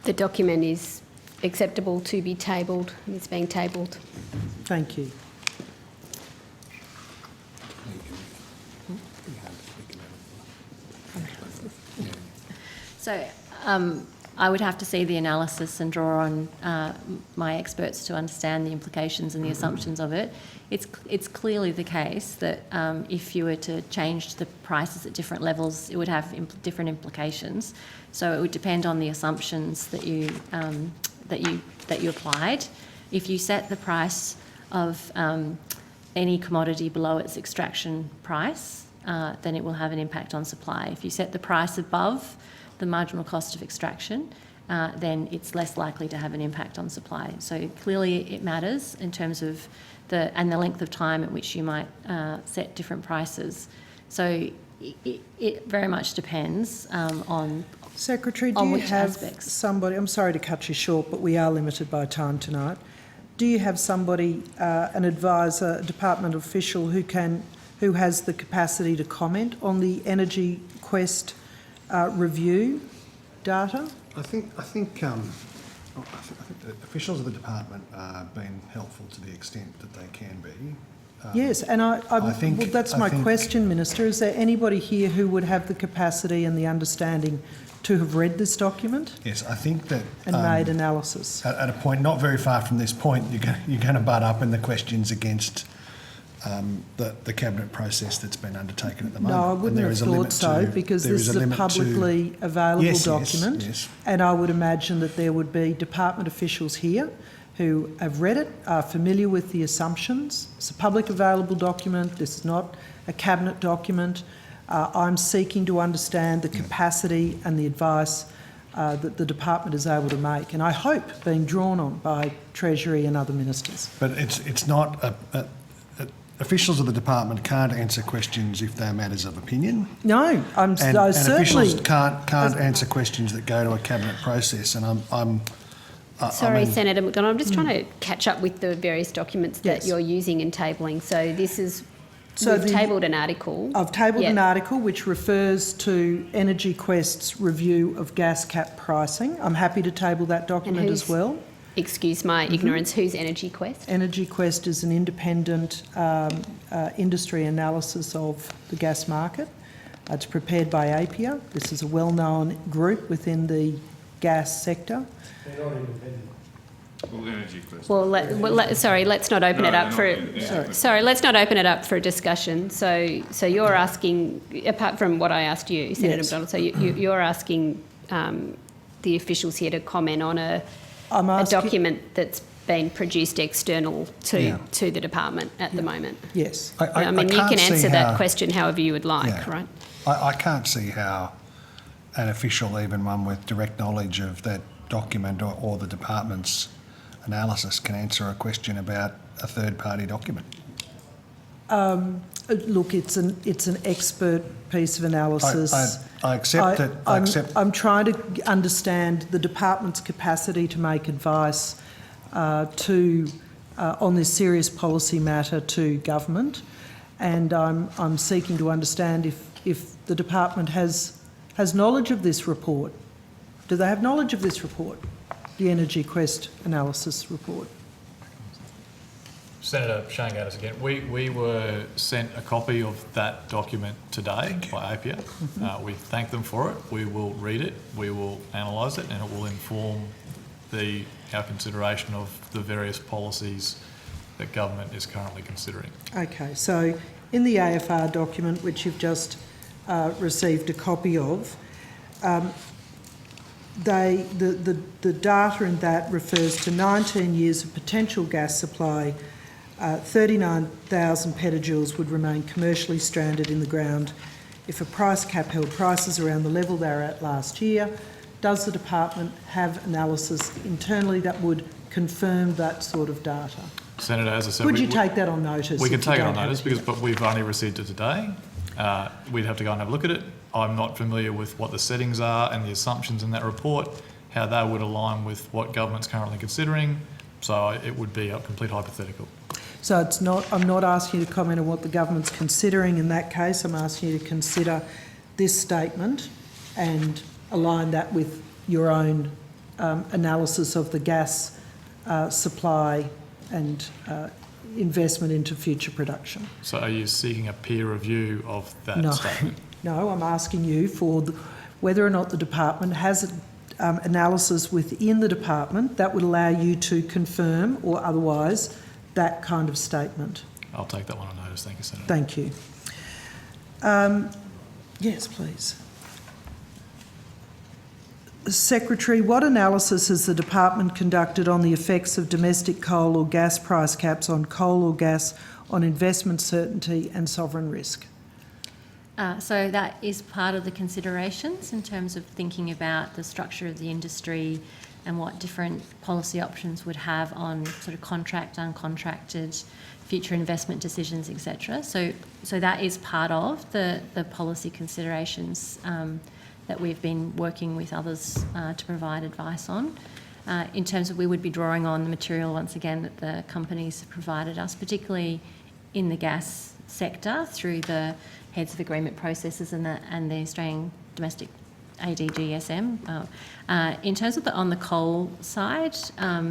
The document is acceptable to be tabled and it's being tabled.
Thank you.
So I would have to see the analysis and draw on my experts to understand the implications and the assumptions of it. It's clearly the case that if you were to change the prices at different levels, it would have different implications. So it would depend on the assumptions that you applied. If you set the price of any commodity below its extraction price, then it will have an impact on supply. If you set the price above the marginal cost of extraction, then it's less likely to have an impact on supply. So clearly it matters in terms of the length of time at which you might set different prices. So it very much depends on
Secretary, do
on
you
which
have
aspects.
somebody, I'm sorry to cut you short, but we are limited by time tonight. Do you have somebody, an advisor, a department official who has the capacity to comment on the Energy Quest review data?
I think the officials of the department are being helpful to the extent that they can be.
Yes, and
I think-
well, that's
I
my
think-
question, Minister. Is there anybody here who would have the capacity and the understanding to have read this document
Yes, I think that
and made analysis?
at a point not very far from this point, you're going to butt up in the questions against the cabinet process that's been undertaken at the moment.
No, I
And
wouldn't
there
have
is a
thought
limit
so,
to-
because
there
this is a
limit to-
publicly available
Yes,
document.
yes.
And I would imagine that there would be department officials here who have read it, are familiar with the assumptions. It's a public available document. This is not a cabinet document. I'm seeking to understand the capacity and the advice that the department is able to make, and I hope being drawn on by Treasury and other ministers.
But it's not officials of the department can't answer questions if they're matters of opinion.
No,
And
certainly.
officials can't answer questions that go to a cabinet process. And
Sorry, Senator McDonald, I'm just trying to catch up with the various documents that
Yes.
you're using and tabling. So this is,
So
we've tabled an article.
I've tabled
Yeah.
an article which refers to Energy Quest's review of gas cap pricing. I'm happy to table that document as
who's-
well.
Excuse my ignorance, who's Energy Quest?
Energy Quest is an independent industry analysis of the gas market. It's prepared by APIA. This is a well-known group within the gas sector.
Well, Energy Quest.
Sorry, let's not open
No,
it up
they're
for.
not in Energy Quest.
Sorry, let's not open it up for a discussion. So you're asking, apart from what I asked you, Senator
Yes.
McDonald. So you're asking the officials here to comment on a
I'm asking,
document that's been produced external to the department at the moment.
yes.
I mean, you
can't
can
see
answer that
how-
question however you would like,
Yeah.
right?
I can't see how an official, even one with direct knowledge of that document or the department's analysis, can answer a question about a third-party document.
Look, it's an expert piece of analysis.
I accept it.
I'm trying to understand the department's capacity to make advice on this serious policy matter to government, and I'm seeking to understand if the department has knowledge of this report. Do they have knowledge of this report, the Energy Quest analysis report?
Senator Shane Gaddis again. We were sent a copy of that document today by APIA. We thank them for it. We will read it, we will analyse it, and it will inform our consideration of the various policies that government is currently considering.
Okay, so in the AFR document, which you've just received a copy of, the data in that refers to 19 years of potential gas supply. 39,000 petajoules would remain commercially stranded in the ground if a price cap held prices around the level they were at last year. Does the department have analysis internally that would confirm that sort of data?
Senator, as I said,
Could you take that on notice?
we can
if you
take it on
don't have
notice but we've only received it today. We'd have to go and have a look at it. I'm not familiar with what the settings are and the assumptions in that report, how they would align with what government's currently considering. So it would be a complete hypothetical.
So it's not, I'm not asking you to comment on what the government's considering in that case. I'm asking you to consider this statement and align that with your own analysis of the gas supply and investment into future production.
So are you seeking a peer review of that
No,
statement?
no, I'm asking you for whether or not the department has analysis within the department that would allow you to confirm or otherwise that kind of statement.
I'll take that one on notice. Thank you, Senator.
Thank you. Yes, please. Secretary, what analysis has the department conducted on the effects of domestic coal or gas price caps on coal or gas on investment certainty and sovereign risk?
So that is part of the considerations in terms of thinking about the structure of the industry and what different policy options would have on sort of contract, uncontracted, future investment decisions, etc. So that is part of the policy considerations that we've been working with others to provide advice on. In terms of, we would be drawing on the material once again that the companies have provided us, particularly in the gas sector through the heads of agreement processes and the Australian domestic ADGSM. In terms of on the coal side,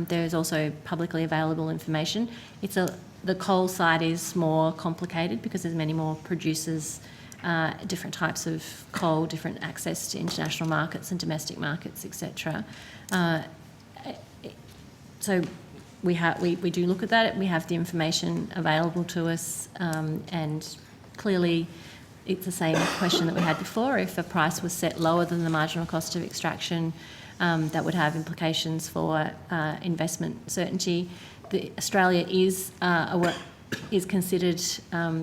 there is also publicly available information. The coal side is more complicated because there's many more producers, different types of coal, different access to international markets and domestic markets, etc. So we do look at that. We have the information available to us, and clearly it's the same question that we had before. If a price was set lower than the marginal cost of extraction, that would have implications for investment certainty. Australia is considered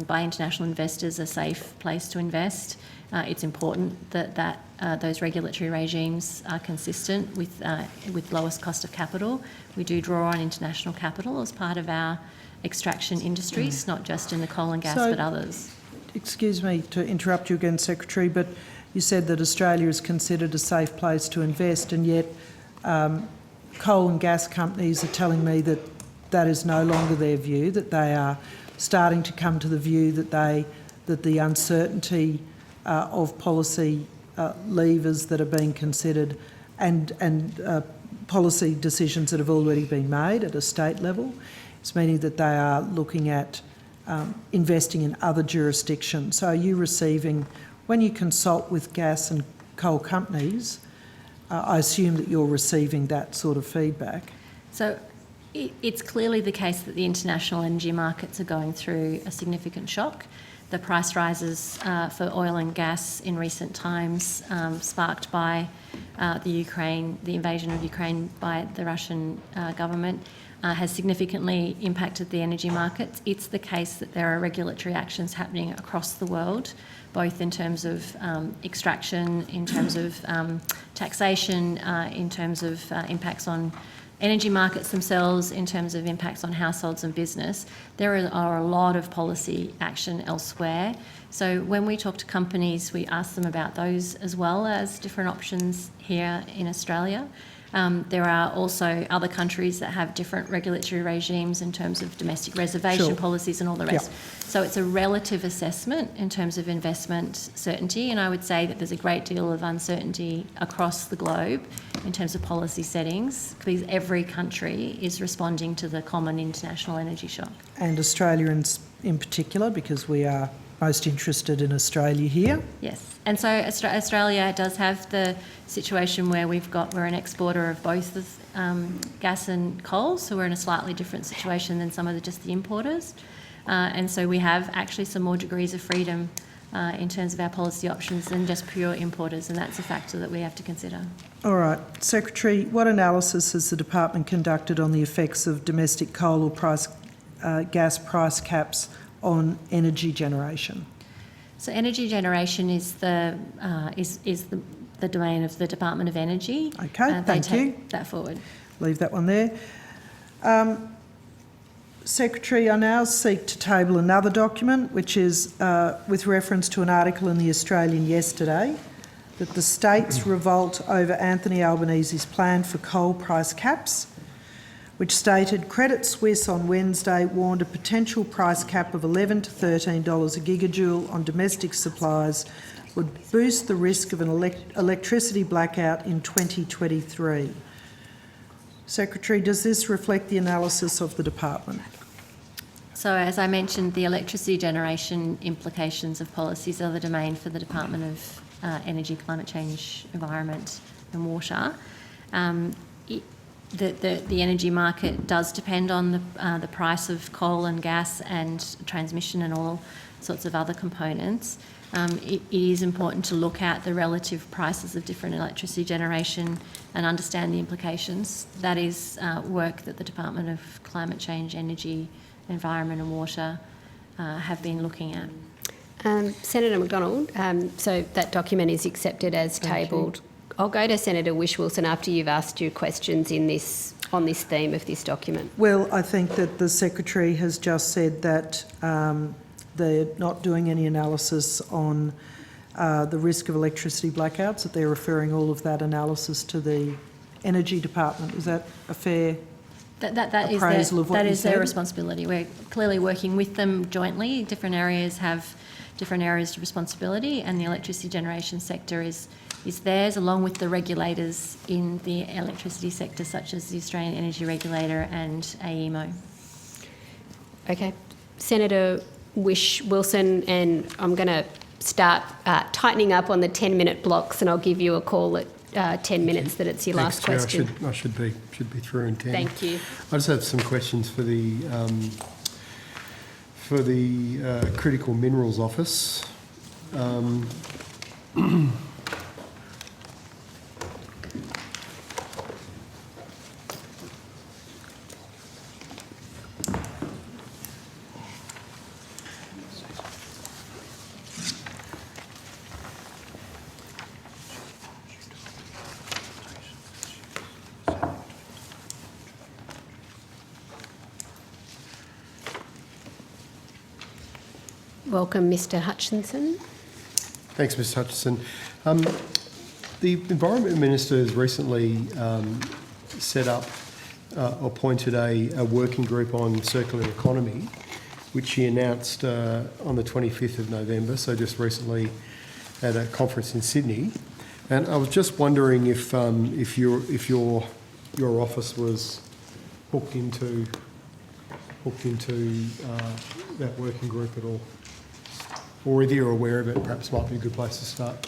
by international investors a safe place to invest. It's important that those regulatory regimes are consistent with lowest cost of capital. We do draw on international capital as part of our extraction industries, not just in the coal and gas, but others.
Excuse me to interrupt you again, Secretary, but you said that Australia is considered a safe place to invest, and yet coal and gas companies are telling me that that is no longer their view, that they are starting to come to the view that the uncertainty of policy levers that are being considered and policy decisions that have already been made at a state level, it's meaning that they are looking at investing in other jurisdictions. So are you receiving, when you consult with gas and coal companies, I assume that you're receiving that sort of feedback?
So it's clearly the case that the international energy markets are going through a significant shock. The price rises for oil and gas in recent times, sparked by the invasion of Ukraine by the Russian government, has significantly impacted the energy markets. It's the case that there are regulatory actions happening across the world, both in terms of extraction, in terms of taxation, in terms of impacts on energy markets themselves, in terms of impacts on households and business. There are a lot of policy action elsewhere. So when we talk to companies, we ask them about those as well as different options here in Australia. There are also other countries that have different regulatory regimes in terms of domestic reservation policies and all the rest.
Yep.
So it's a relative assessment in terms of investment certainty, and I would say that there's a great deal of uncertainty across the globe in terms of policy settings, because every country is responding to the common international energy shock.
And Australia in particular, because we are most interested in Australia here.
Yes, and so Australia does have the situation where we're an exporter of both gas and coal, so we're in a slightly different situation than some of just the importers. And so we have actually some more degrees of freedom in terms of our policy options than just pure importers, and that's a factor that we have to consider.
All right. Secretary, what analysis has the department conducted on the effects of domestic coal or gas price caps on energy generation?
So energy generation is the domain of the Department of Energy.
Okay,
they
thank you.
take that forward.
Leave that one there. Secretary, I now seek to table another document, which is with reference to an article in the Australian yesterday, that the states revolt over Anthony Albanese's plan for coal price caps, which stated Credit Suisse on Wednesday warned a potential price cap of $11 to $13 a gigajoule on domestic supplies would boost the risk of an electricity blackout in 2023. Secretary, does this reflect the analysis of the department?
So as I mentioned, the electricity generation implications of policies are the domain for the Department of Energy, Climate Change, Environment and Water. The energy market does depend on the price of coal and gas and transmission and all sorts of other components. It is important to look at the relative prices of different electricity generation and understand the implications. That is work that the Department of Climate Change, Energy, Environment and Water have been looking at.
Senator McDonald, so that document is accepted as tabled. I'll go to Senator Whish-Wilson after you've asked your questions on this theme of this document.
Well, I think that the Secretary has just said that they're not doing any analysis on the risk of electricity blackouts, that they're referring all of that analysis to the Energy Department. Is that a fair appraisal of what
that
you
is
said?
their responsibility. We're clearly working with them jointly. Different areas have different areas of responsibility, and the electricity generation sector is theirs, along with the regulators in the electricity sector, such as the Australian Energy Regulator and AEMO.
Okay. Senator Whish-Wilson, and I'm going to start tightening up on the 10-minute blocks, and I'll give you a call at 10 minutes that it's your last question.
I should be through in 10.
Thank you.
I just have some questions for the Critical Minerals Office.
Welcome, Mr Hutchinson.
Thanks, Ms Hutchinson. The Environment Minister has recently set up, appointed a working group on circular economy, which she announced on the 25th of November, so just recently at a conference in Sydney. And I was just wondering if your office was hooked into that working group at all, or if you're aware of it, perhaps might be a good place to start.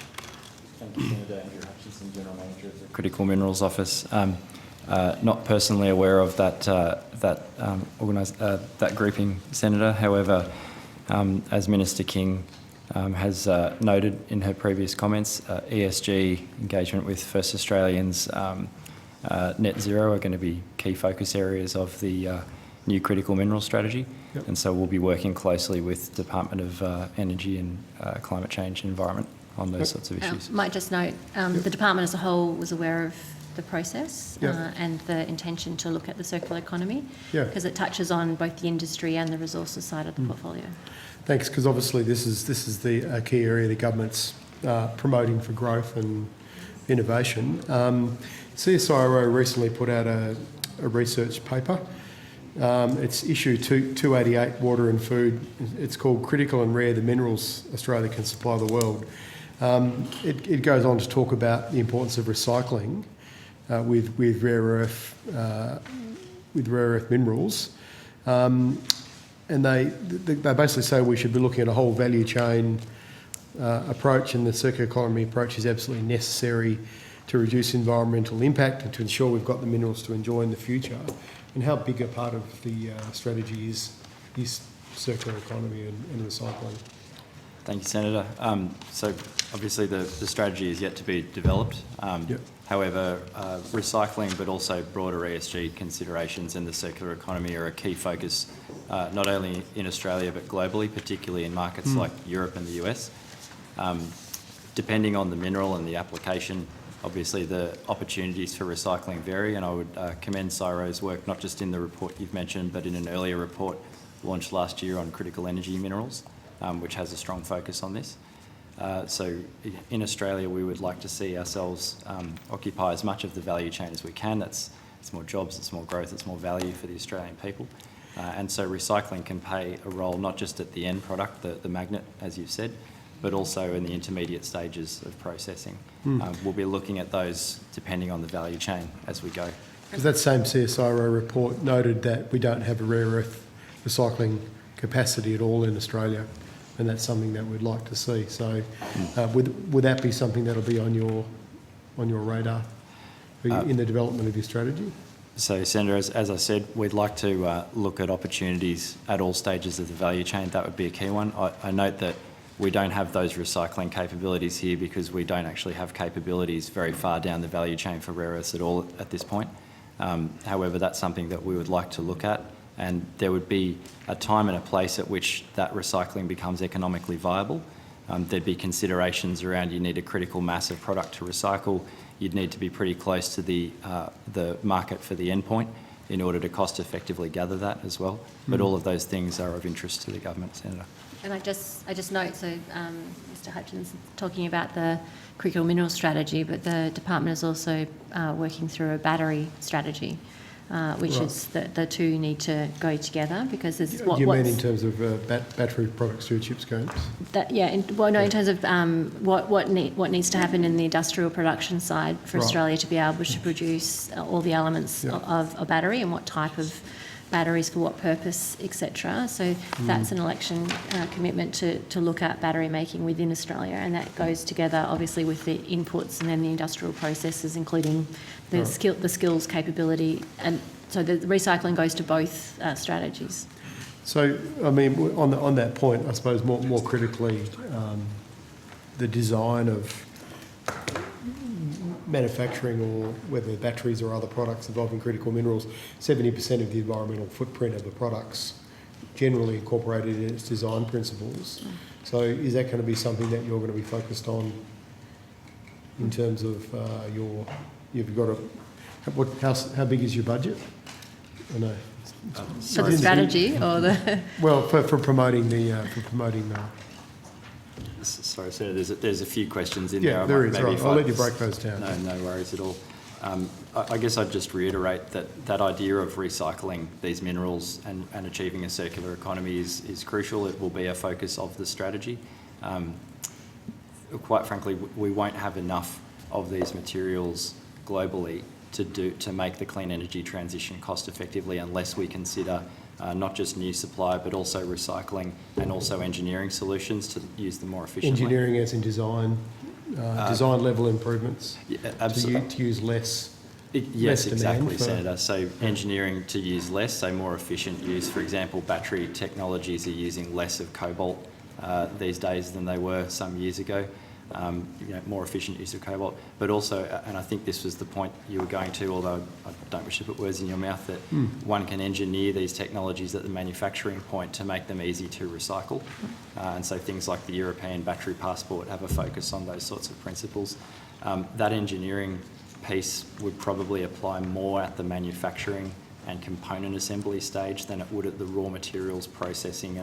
Thank you, Senator Andrew Hutchinson, General Manager of the Critical Minerals Office. Not personally aware of that grouping, Senator. However, as Minister King has noted in her previous comments, ESG engagement with First Australians, net zero are going to be key focus areas of the new critical mineral strategy. Yep. And so we'll be working closely with Department of Energy and Climate Change and Environment on those sorts of issues.
Might just note, the department as a whole was aware of the process and the intention to look at the circular economy, because it touches on both the industry and the resources side of the portfolio.
Thanks, because obviously this is the key area the government's promoting for growth and innovation. CSIRO recently put out a research paper. It's issue 288, Water and Food. It's called Critical and Rare, the Minerals Australia Can Supply the World. It goes on to talk about the importance of recycling with rare earth minerals. And they basically say we should be looking at a whole value chain approach, and the circular economy approach is absolutely necessary to reduce environmental impact and to ensure we've got the minerals to enjoy in the future. And how big a part of the strategy is circular economy and recycling?
Thank you, Senator. So obviously the strategy is yet to be developed. However, recycling but also broader ESG considerations in the circular economy are a key focus, not only in Australia but globally, particularly in markets like Europe and the US. Depending on the mineral and the application, Obviously, the opportunities for recycling vary, and I would commend CSIRO's work, not just in the report you've mentioned, but in an earlier report launched last year on critical energy minerals, which has a strong focus on this. So in Australia, we would like to see ourselves occupy as much of the value chain as we can. It's more jobs, it's more growth, it's more value for the Australian people. And so recycling can play a role not just at the end product, the magnet, as you've said, but also in the intermediate stages of processing. We'll be looking at those depending on the value chain as we go.
Because that same CSIRO report noted that we don't have a rare earth recycling capacity at all in Australia, and that's something that we'd like to see. So would that be something that'll be on your radar in the development of your strategy?
So, Senator, as I said, we'd like to look at opportunities at all stages of the value chain. That would be a key one. I note that we don't have those recycling capabilities here because we don't actually have capabilities very far down the value chain for rare earths at all at this point. However, that's something that we would like to look at, and there would be a time and a place at which that recycling becomes economically viable. There'd be considerations around you need a critical mass of product to recycle. You'd need to be pretty close to the market for the endpoint in order to cost effectively gather that as well. But all of those things are of interest to the government, Senator.
And I just note, so Mr Hutchins talking about the critical mineral strategy, but the department is also working through a battery strategy, which is the two need to go together because there's
what you mean in terms of battery product stewardship schemes?
In terms of what needs to happen in the industrial production side for Australia to be able to produce all the elements of a battery and what type of batteries for what purpose, etc. So that's an election commitment to look at battery making within Australia, and that goes together obviously with the inputs and then the industrial processes, including the skills capability, and so the recycling goes to both strategies.
So, I mean, on that point, I suppose more critically, the design of manufacturing, or whether batteries or other products involving critical minerals, 70% of the environmental footprint of the products generally incorporated in its design principles. So is that going to be something that you're going to be focused on in terms of you've got how big is your budget? I know.
For the strategy or the...
Well, for promoting the...
Sorry, Senator, there's a few questions in there.
Yeah, there is. Right. I'll let you break those down.
No worries at all. I guess I'd just reiterate that idea of recycling these minerals and achieving a circular economy is crucial. It will be a focus of the strategy. Quite frankly, we won't have enough of these materials globally to make the clean energy transition cost effectively unless we consider not just new supply, but also recycling and also engineering solutions to use them more efficiently.
Engineering as in design level improvements?
Yeah, absolutely.
To use less?
Yes, exactly, Senator. So engineering to use less, so more efficient use. For example, battery technologies are using less of cobalt these days than they were some years ago. More efficient use of cobalt, but also, and I think this was the point you were going to, although I don't wish to put words in your mouth, that one can engineer these technologies at the manufacturing point to make them easy to recycle. And so things like the European Battery Passport have a focus on those sorts of principles. That engineering piece would probably apply more at the manufacturing and component assembly stage than it would at the raw materials processing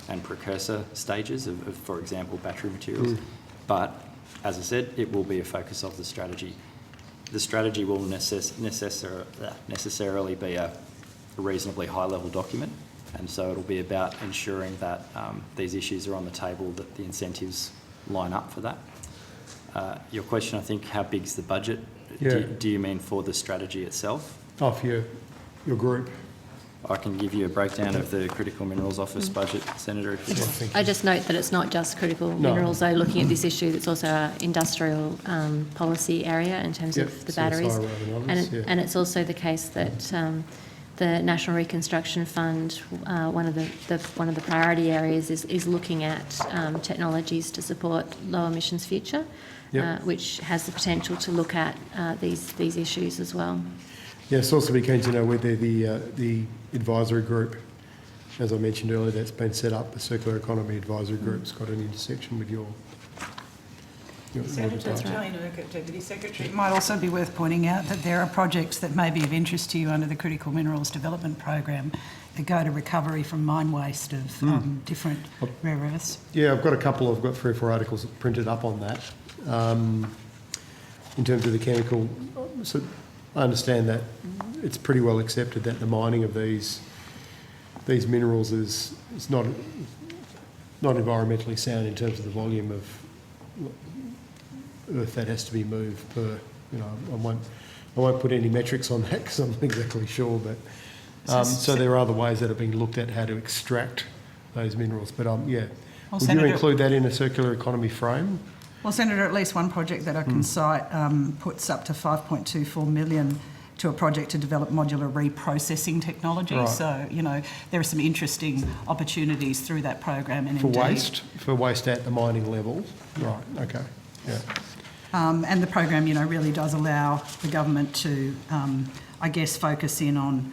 and precursor stages of, for example, battery materials. But, as I said, it will be a focus of the strategy. The strategy will necessarily be a reasonably high-level document, and so it'll be about ensuring that these issues are on the table, that the incentives line up for that. Your question, I think, how big's the budget?
Yeah.
Do you mean for the strategy itself?
Oh, for your group.
I can give you a breakdown of the Critical Minerals Office budget, Senator, if you want.
I just note that it's not just critical minerals, though, looking at this issue, it's also an industrial policy area in terms of the batteries. And it's also the case that the National Reconstruction Fund, one of the priority areas is looking at technologies to support low emissions future, which has the potential to look at these issues as well.
Yes, also be keen to know whether the advisory group, as I mentioned earlier, that's been set up, the Circular Economy Advisory Group's got an intersection with your
Senator Jane Urquhart, Deputy Secretary. It might also be worth pointing out that there are projects that may be of interest to you under the Critical Minerals Development Program that go to recovery from mine waste of different rare earths.
Yeah, I've got 3 or 4 articles printed up on that. In terms of the chemical, so I understand that it's pretty well accepted that the mining of these minerals is not environmentally sound in terms of the volume of earth that has to be moved per. I won't put any metrics on that because I'm not exactly sure, but so there are other ways that are being looked at how to extract those minerals. But
Well,
would
Senator,
you include that in a circular economy frame?
Well, Senator, at least one project that I can cite puts up to 5.24 million to a project to develop modular reprocessing technology.
Right.
So, there are some interesting opportunities through that program. And
For
indeed,
waste at the mining level? Right, okay, yeah.
And the program, really does allow the government to, focus in on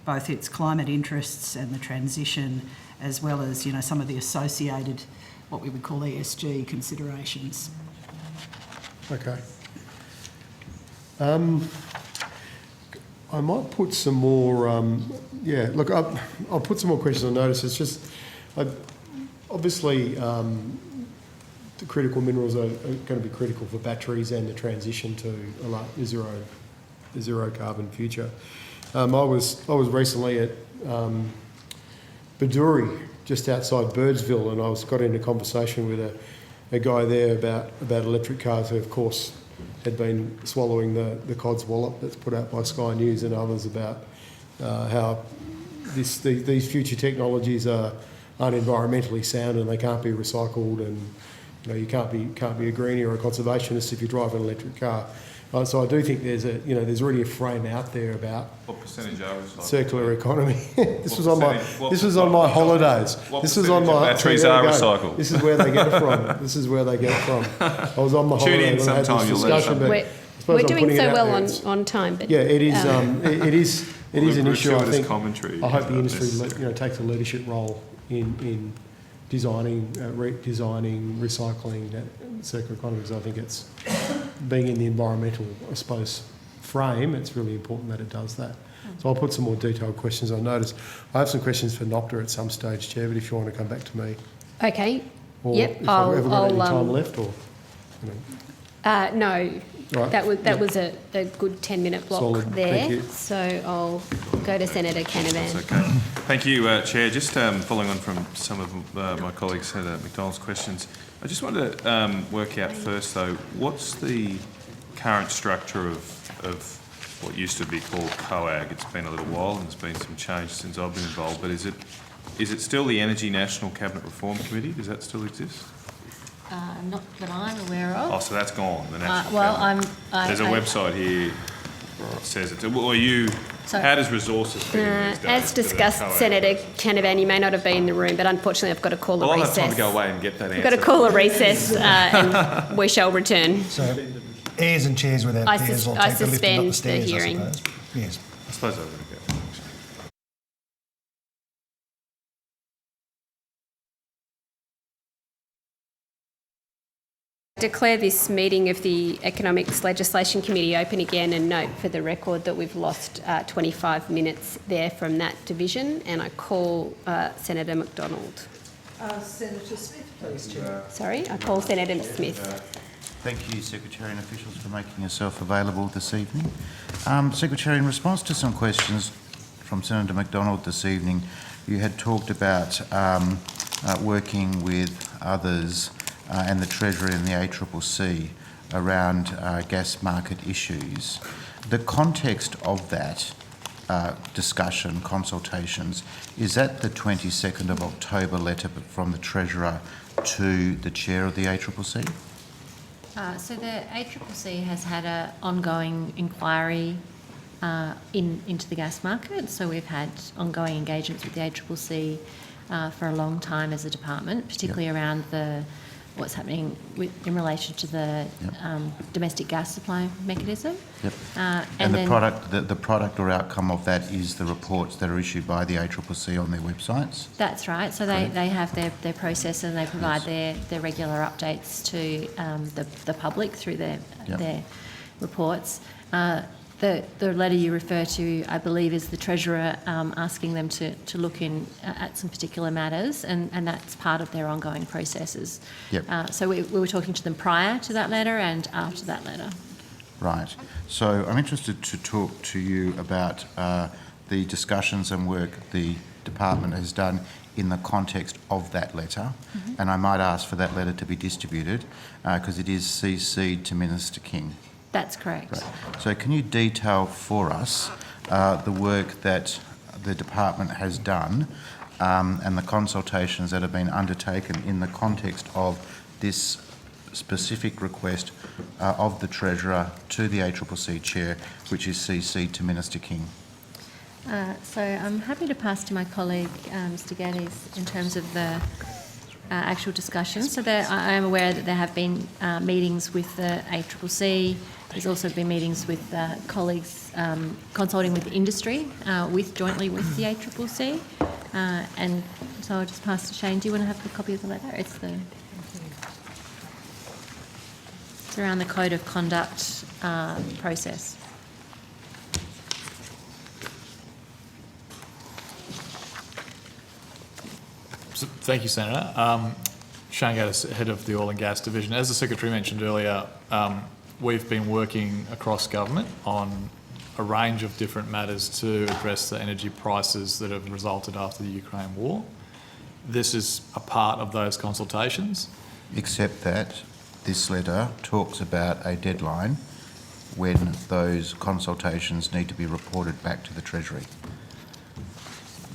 both its climate interests and the transition, as well as, some of the associated, what we would call ESG considerations.
Okay. I might put some more, I'll put some more questions on notice. It's just, obviously, the critical minerals are going to be critical for batteries and the transition to a zero carbon future. I was recently at Baduri, just outside Birdsville, and I got into conversation with a guy there about electric cars who, of course, had been swallowing the cod's wallop that's put out by Sky News and others about how these future technologies aren't environmentally sound and they can't be recycled, and you can't be a greenie or a conservationist if you drive an electric car. So I do think there's already a frame out there about
What percentage are recycled?
circular economy. This was on
What
my holidays.
What
This was on
percentage of
my
batteries
there
are
we go.
recycled?
This is where they get it from. I was on my
Tune in
holidays when I had
sometime,
this
you'll let us
discussion,
know.
but
We're,
I suppose
we're
I'm
doing
putting it
so
out
well
there.
on time, but
Yeah, it is. It is an issue. I
Gratuitous
think.
commentary
I hope
is
the
not
industry
necessary.
takes a leadership role in designing, redesigning, recycling circular economies. I think it's being in the environmental, I suppose, frame. It's really important that it does that. So I'll put some more detailed questions on notice. I have some questions for NOPTA at some stage, Chair. But if you want to come back to me,
okay.
or
Yep,
if I've ever got any time
I'll,
left, or
no,
Right,
that was a good 10-minute block
Solid,
there.
thank you.
So I'll go to Senator Canavan.
That's okay. Thank you, Chair. Just following on from some of my colleagues, Senator McDonald's questions, I just wanted to work out first, though, what's the current structure of what used to be called COAG? It's been a little while and there's been some change since I've been involved, but is it still the Energy National Cabinet Reform Committee? Does that still exist?
Not that I'm aware of.
Oh, so that's gone, the National
Well,
Cabinet. There's a
I-
website here that says it. Or
So-
how does resources fit in these days
As
to the
discussed,
COAG?
Senator Canavan, you may not have been in the room, but unfortunately I've got to call
Well,
a
I'll
recess.
have time to go away and get that
I've
answer.
got to call a recess and we shall return.
So heirs and chairs without
I
peers will
I
take the lift and not the
suspend the
stairs,
hearing.
I suppose. Yes.
I suppose I'm going to go.
Declare this meeting of the Economics Legislation Committee open again, and note for the record that we've lost 25 minutes there from that division, and I call Senator McDonald.
Senator Smith, please, Chair.
Sorry, I call Senator Smith.
Thank you, Secretary and officials, for making yourself available this evening. Secretary, in response to some questions from Senator McDonald this evening, you had talked about working with others and the Treasury and the ACCC around gas market issues. The context of that discussion, consultations, is that the 22nd of October letter from the Treasurer to the Chair of the ACCC?
So the ACCC has had an ongoing inquiry into the gas market. So we've had ongoing engagements with the ACCC for a long time as a department, particularly around the what's happening in relation to the domestic gas supply mechanism.
Yep.
And
the
then-
product or outcome of that is the reports that are issued by the ACCC on their websites?
That's right. So they have their process, and they provide their regular updates to the public through their reports. The letter you refer to, I believe, is the Treasurer asking them to look at some particular matters, and that's part of their ongoing processes.
Yep.
So we were talking to them prior to that letter and after that letter.
Right. So I'm interested to talk to you about the discussions and work the department has done in the context of that letter. And I might ask for that letter to be distributed because it is CC'd to Minister King.
That's correct.
Right. So can you detail for us the work that the department has done and the consultations that have been undertaken in the context of this specific request of the Treasurer to the ACCC Chair, which is CC'd to Minister King?
So I'm happy to pass to my colleague, Mr Geddes, in terms of the actual discussions. So I am aware that there have been meetings with the ACCC. There's also been meetings with colleagues consulting with industry, jointly with the ACCC. And so I'll just pass to Shane. Do you want to have the copy of the letter? It's around the Code of Conduct process.
So, thank you, Senator. Shane Geddes, Head of the Oil and Gas Division. As the Secretary mentioned earlier, we've been working across government on a range of different matters to address the energy prices that have resulted after the Ukraine war. This is a part of those consultations.
Except that this letter talks about a deadline when those consultations need to be reported back to the Treasury.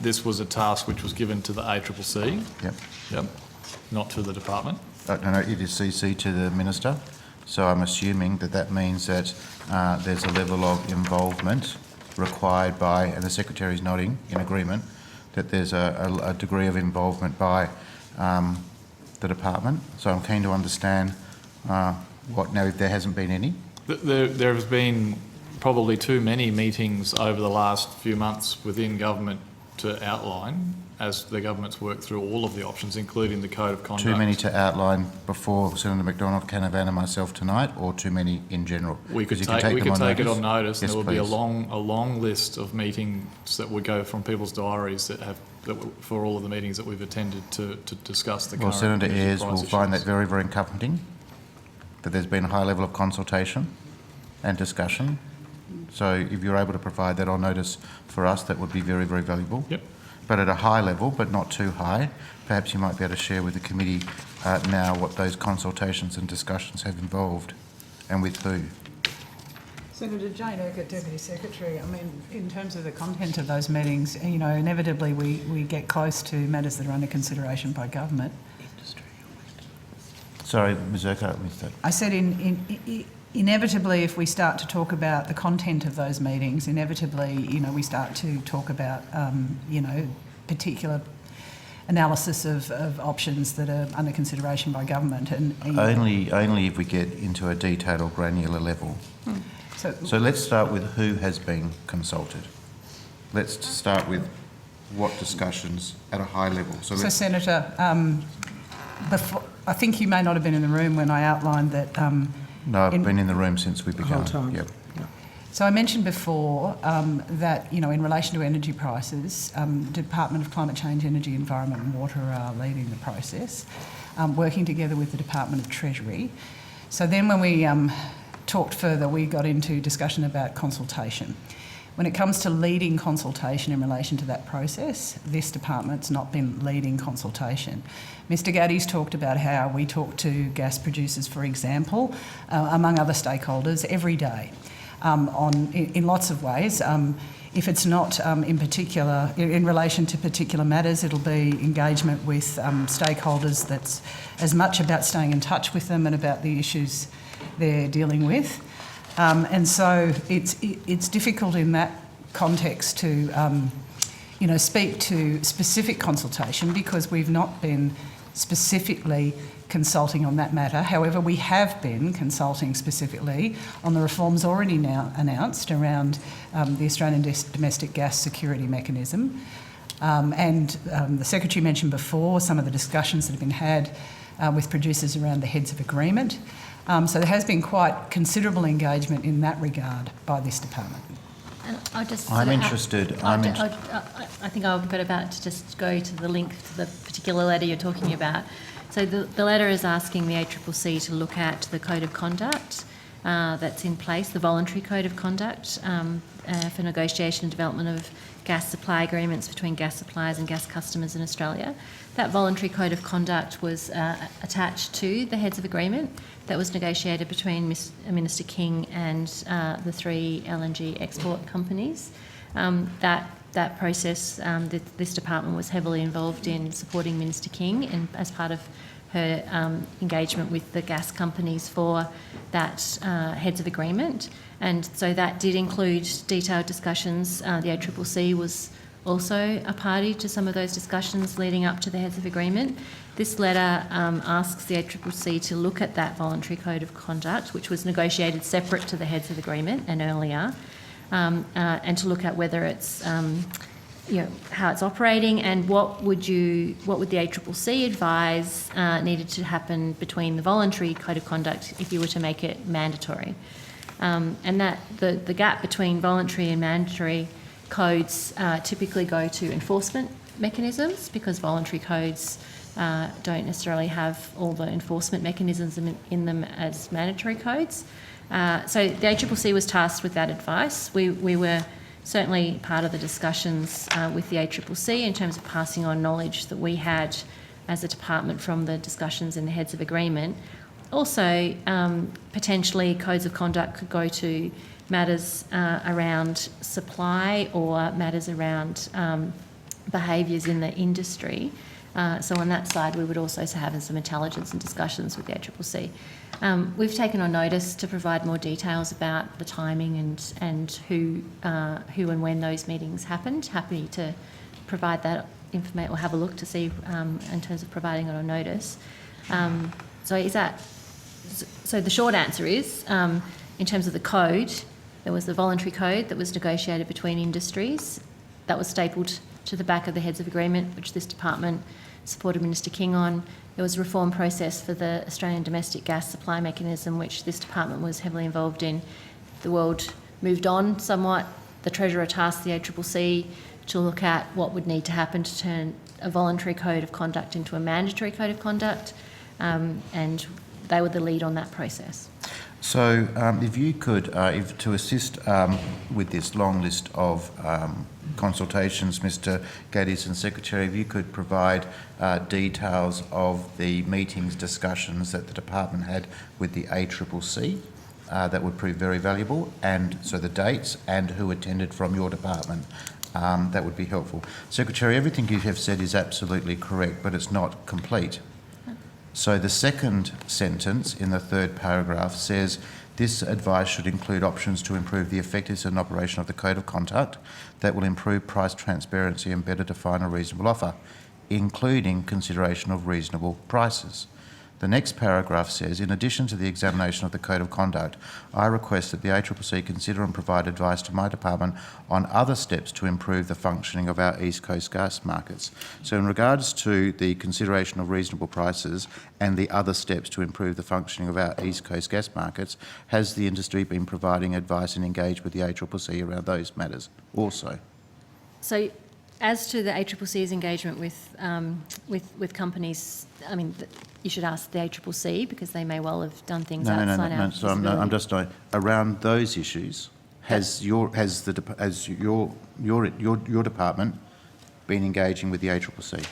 This was a task which was given to the ACCC.
Yep.
Not to the department.
No, it is CC to the Minister. So I'm assuming that means that there's a level of involvement required by, and the Secretary is nodding in agreement, that there's a degree of involvement by the department. So I'm keen to understand what now, if there hasn't been any.
There has been probably too many meetings over the last few months within government to outline as the government's worked through all of the options, including the Code of Conduct.
Too many to outline before Senator McDonald, Canavan and myself tonight, or too many in general?
We could take it on notice, and there would be a long list of meetings that would go from people's diaries for all of the meetings that we've attended to discuss the current.
Well, Senator
energy
Ayres
price
will find that
issues.
very, very comforting, that there's been a high level of consultation and discussion. So if you're able to provide that on notice for us, that would be very, very valuable.
Yep.
But at a high level, but not too high, perhaps you might be able to share with the committee now what those consultations and discussions have involved and with who.
Senator Jane Urquhart, Deputy Secretary. I mean, in terms of the content of those meetings, you know, inevitably we get close to matters that are under consideration by government.
Sorry, Ms Urquhart, I missed that.
I said inevitably, if we start to talk about the content of those meetings, inevitably, you know, we start to talk about, you know, particular analysis of options that are under consideration by government. And
Only if we get into a detailed or granular level. So let's start with who has been consulted. Let's start with what discussions at a high level. So
Senator, before, I think you may not have been in the room when I outlined that.
No, I've been in the room since we began.
The whole time.
Yep.
So I mentioned before that, you know, in relation to energy prices, Department of Climate Change, Energy, Environment and Water are leading the process, working together with the Department of Treasury. So then when we talked further, we got into discussion about consultation. When it comes to leading consultation in relation to that process, this department's not been leading consultation. Mr Geddes talked about how we talk to gas producers, for example, among other stakeholders, every day in lots of ways. If it's not in particular, in relation to particular matters, it'll be engagement with stakeholders that's as much about staying in touch with them and about the issues they're dealing with. And so it's difficult in that context to, you know, speak to specific consultation because we've not been specifically consulting on that matter. However, we have been consulting specifically on the reforms already now announced around the Australian Domestic Gas Security Mechanism. The Secretary mentioned before some of the discussions that have been had with producers around the heads of agreement. So there has been quite considerable engagement in that regard by this department.
And I think I've got about to just go to the link to the particular letter you're talking about. So the letter is asking the ACCC to look at the code of conduct that's in place, the voluntary code of conduct for negotiation and development of gas supply agreements between gas suppliers and gas customers in Australia. That voluntary code of conduct was attached to the heads of agreement that was negotiated between Minister King and the 3 LNG export companies. That process, this department was heavily involved in supporting Minister King and as part of her engagement with the gas companies for that heads of agreement. And so that did include detailed discussions. The ACCC was also a party to some of those discussions leading up to the heads of agreement. This letter asks the ACCC to look at that voluntary code of conduct, which was negotiated separate to the heads of agreement and earlier, and to look at whether it's how it's operating and what would the ACCC advise needed to happen between the voluntary code of conduct if you were to make it mandatory. And that the gap between voluntary and mandatory codes typically go to enforcement mechanisms, because voluntary codes don't necessarily have all the enforcement mechanisms in them as mandatory codes. So the ACCC was tasked with that advice. We were certainly part of the discussions with the ACCC in terms of passing on knowledge that we had as a department from the discussions in the heads of agreement. Also, potentially codes of conduct could go to matters around supply or matters around behaviours in the industry. So on that side, we would also have some intelligence and discussions with the ACCC. We've taken on notice to provide more details about the timing and who and when those meetings happened. Happy to provide that information or have a look to see in terms of providing it on notice. So the short answer is, in terms of the code, there was the voluntary code that was negotiated between industries that was stapled to the back of the heads of agreement, which this department supported Minister King on. There was a reform process for the Australian Domestic Gas Supply Mechanism, which this department was heavily involved in. The world moved on somewhat. The Treasurer tasked the ACCC to look at what would need to happen to turn a voluntary code of conduct into a mandatory code of conduct, and they were the lead on that process.
So if you could, to assist with this long list of consultations, Mr Geddes and Secretary, if you could provide details of the meetings, discussions that the department had with the ACCC, that would prove very valuable, and so the dates and who attended from your department. That would be helpful. Secretary, everything you have said is absolutely correct, but it's not complete. So the second sentence in the third paragraph says, this advice should include options to improve the effectiveness and operation of the code of conduct that will improve price transparency and better define a reasonable offer, including consideration of reasonable prices. The next paragraph says, in addition to the examination of the code of conduct, I request that the ACCC consider and provide advice to my department on other steps to improve the functioning of our East Coast gas markets. So in regards to the consideration of reasonable prices and the other steps to improve the functioning of our East Coast gas markets, has the industry been providing advice and engaged with the ACCC around those matters also?
So as to the ACCC's engagement with companies, I mean, you should ask the ACCC, because they may well have done things outside our
So I'm just around those issues. Has your department been engaging with the ACCC?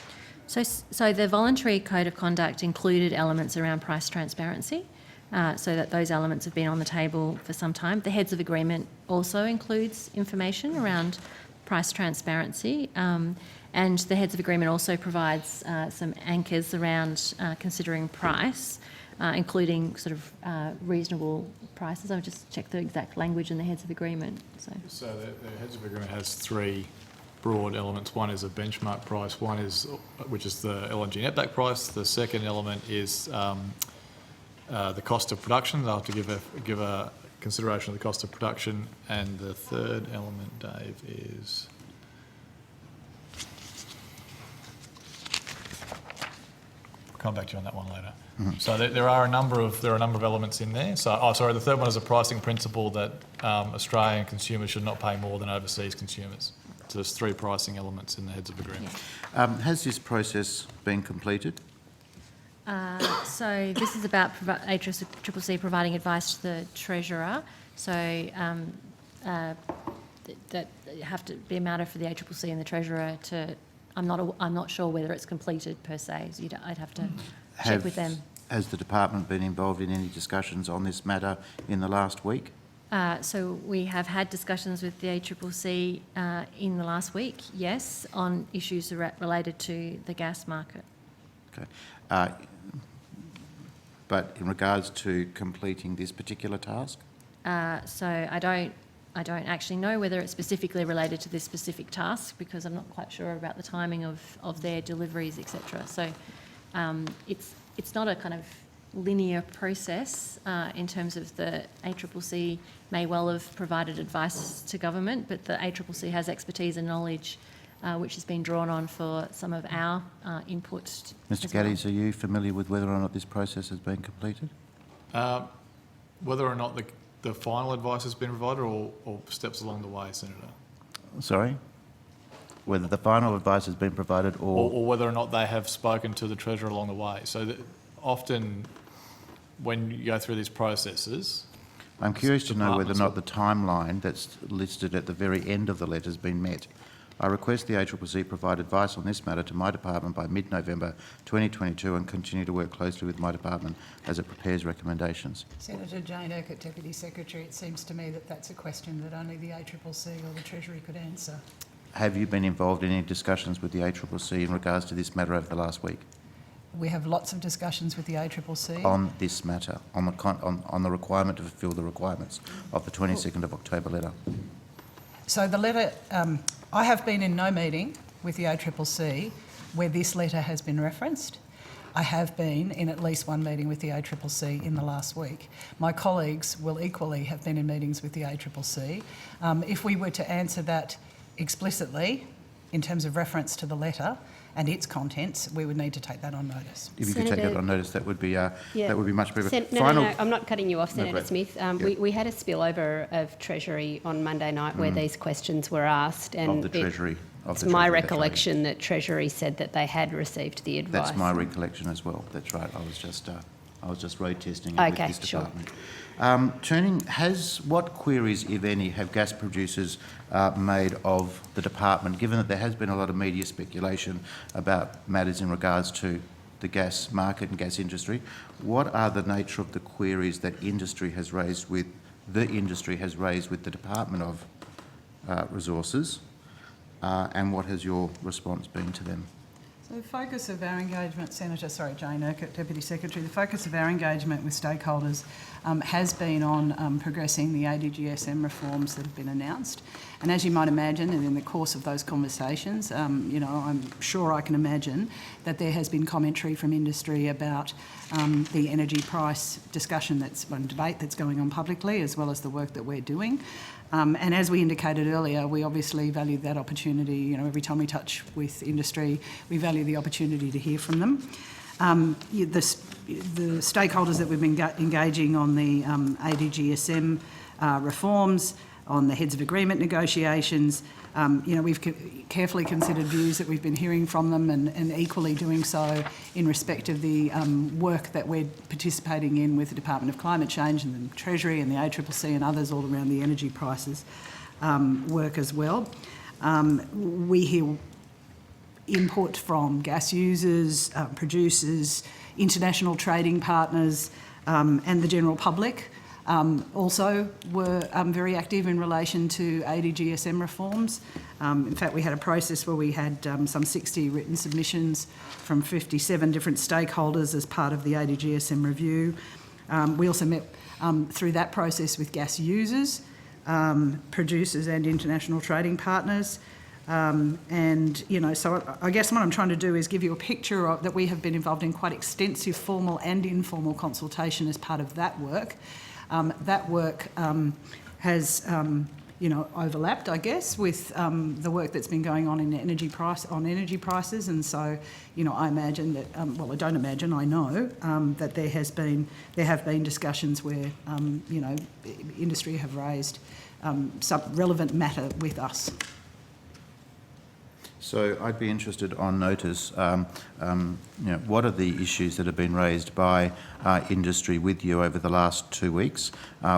So the voluntary code of conduct included elements around price transparency, so that those elements have been on the table for some time. The heads of agreement also includes information around price transparency, and the heads of agreement also provides some anchors around considering price, including sort of reasonable prices. I'll just check the exact language in the heads of agreement.
So the heads of agreement has three broad elements. One is a benchmark price, which is the LNG netback price. The second element is the cost of production. They'll have to give a consideration of the cost of production. And the third element, Dave, is... I'll come back to you on that one later. So there are a number of elements in there. So, the third one is a pricing principle that Australian consumers should not pay more than overseas consumers. So there's 3 pricing elements in the heads of agreement.
Has this process been completed?
So this is about ACCC providing advice to the Treasurer. So that have to be a matter for the ACCC and the Treasurer to. I'm not sure whether it's completed per se. So I'd have to check with them.
Has the department been involved in any discussions on this matter in the last week?
So we have had discussions with the ACCC in the last week, yes, on issues related to the gas market.
Okay. But in regards to completing this particular task?
So I don't actually know whether it's specifically related to this specific task because I'm not quite sure about the timing of their deliveries, etc. So it's not a kind of linear process in terms of the ACCC may well have provided advice to government, but the ACCC has expertise and knowledge which has been drawn on for some of our input.
Mr Geddes, are you familiar with whether or not this process has been completed?
Whether or not the final advice has been provided or steps along the way, Senator?
Sorry? Whether the final advice has been provided
or whether or not they have spoken to the Treasurer along the way. So often when you go through these processes...
I'm curious to know whether or not the timeline that's listed at the very end of the letter has been met. I request the ACCC provide advice on this matter to my department by mid-November 2022 and continue to work closely with my department as it prepares recommendations.
Senator Jane Urquhart, Deputy Secretary, it seems to me that that's a question that only the ACCC or the Treasury could answer.
Have you been involved in any discussions with the ACCC in regards to this matter over the last week?
We have lots of discussions with the ACCC.
On this matter, on the requirement to fulfil the requirements of the 22nd of October letter?
So the letter, I have been in no meeting with the ACCC where this letter has been referenced. I have been in at least one meeting with the ACCC in the last week. My colleagues will equally have been in meetings with the ACCC. If we were to answer that explicitly in terms of reference to the letter and its contents, we would need to take that on notice.
If you could take that on notice, that would be much better.
No, I'm not cutting you off, Senator Smith. We had a spillover of Treasury on Monday night where these questions were asked, and it's my recollection that Treasury said that they had received the advice.
That's my recollection as well. That's right. I was just road testing it with this department. What queries, if any, have gas producers made of the department, given that there has been a lot of media speculation about matters in regards to the gas market and gas industry? What are the nature of the queries that industry has raised with the Department of Resources, and what has your response been to them?
So the focus of our engagement, Jane Urquhart, Deputy Secretary, the focus of our engagement with stakeholders has been on progressing the ADGSM reforms that have been announced. And as you might imagine, and in the course of those conversations, I'm sure I can imagine that there has been commentary from industry about the energy price discussion debate that's going on publicly, as well as the work that we're doing. And as we indicated earlier, we obviously value that opportunity. Every time we touch with industry, we value the opportunity to hear from them. The stakeholders that we've been engaging on the ADGSM reforms, on the heads of agreement negotiations, we've carefully considered views that we've been hearing from them, and equally doing so in respect of the work that we're participating in with the Department of Climate Change and the Treasury and the ACCC and others all around the energy prices work as well. We hear input from gas users, producers, international trading partners, and the general public. Also were very active in relation to ADGSM reforms. In fact, we had a process where we had some 60 written submissions from 57 different stakeholders as part of the ADGSM review. We also met through that process with gas users, producers and international trading partners. And, so I guess what I'm trying to do is give you a picture of that we have been involved in quite extensive formal and informal consultation as part of that work. That work has, overlapped, I guess, with the work that's been going on in energy prices. And so, I imagine that, I don't imagine, I know that there have been discussions where, industry have raised some relevant matter with us.
So I'd be interested on notice, what are the issues that have been raised by industry with you over the last 2 weeks?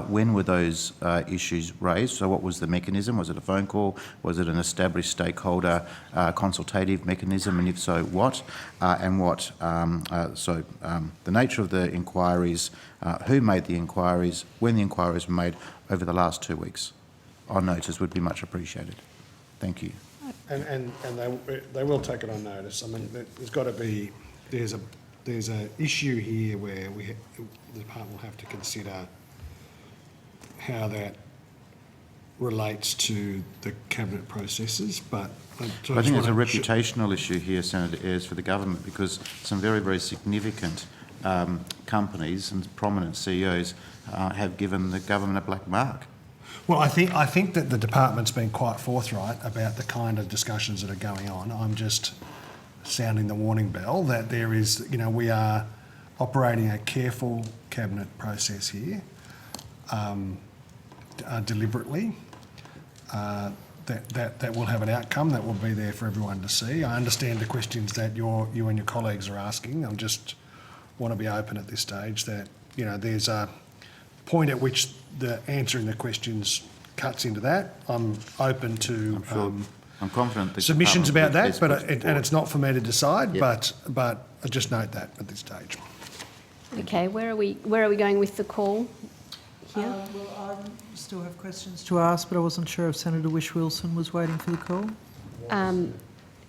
When were those issues raised? So what was the mechanism? Was it a phone call? Was it an established stakeholder consultative mechanism? And if so, what? The nature of the inquiries, who made the inquiries, when the inquiries were made over the last 2 weeks? On notice would be much appreciated. Thank you.
And they will take it on notice. I mean, there's got to be, there's a issue here where the department will have to consider how that relates to the cabinet processes, but
I think there's a reputational issue here, Senator Ayres, for the government, because some very, very significant companies and prominent CEOs have given the government a black mark.
Well, I think that the department's been quite forthright about the kind of discussions that are going on. I'm just sounding the warning bell that there is, we are operating a careful cabinet process here, deliberately. That will have an outcome that will be there for everyone to see. I understand the questions that you and your colleagues are asking. I just want to be open at this stage that, there's a point at which the answering the questions cuts into that. I'm open to
I'm confident the
submissions about that,
department will
and it's not for me to decide.
Yep.
But I just note that at this stage.
Okay, where are we going with the call here?
I still have questions to ask, but I wasn't sure if Senator Whish-Wilson was waiting for the call.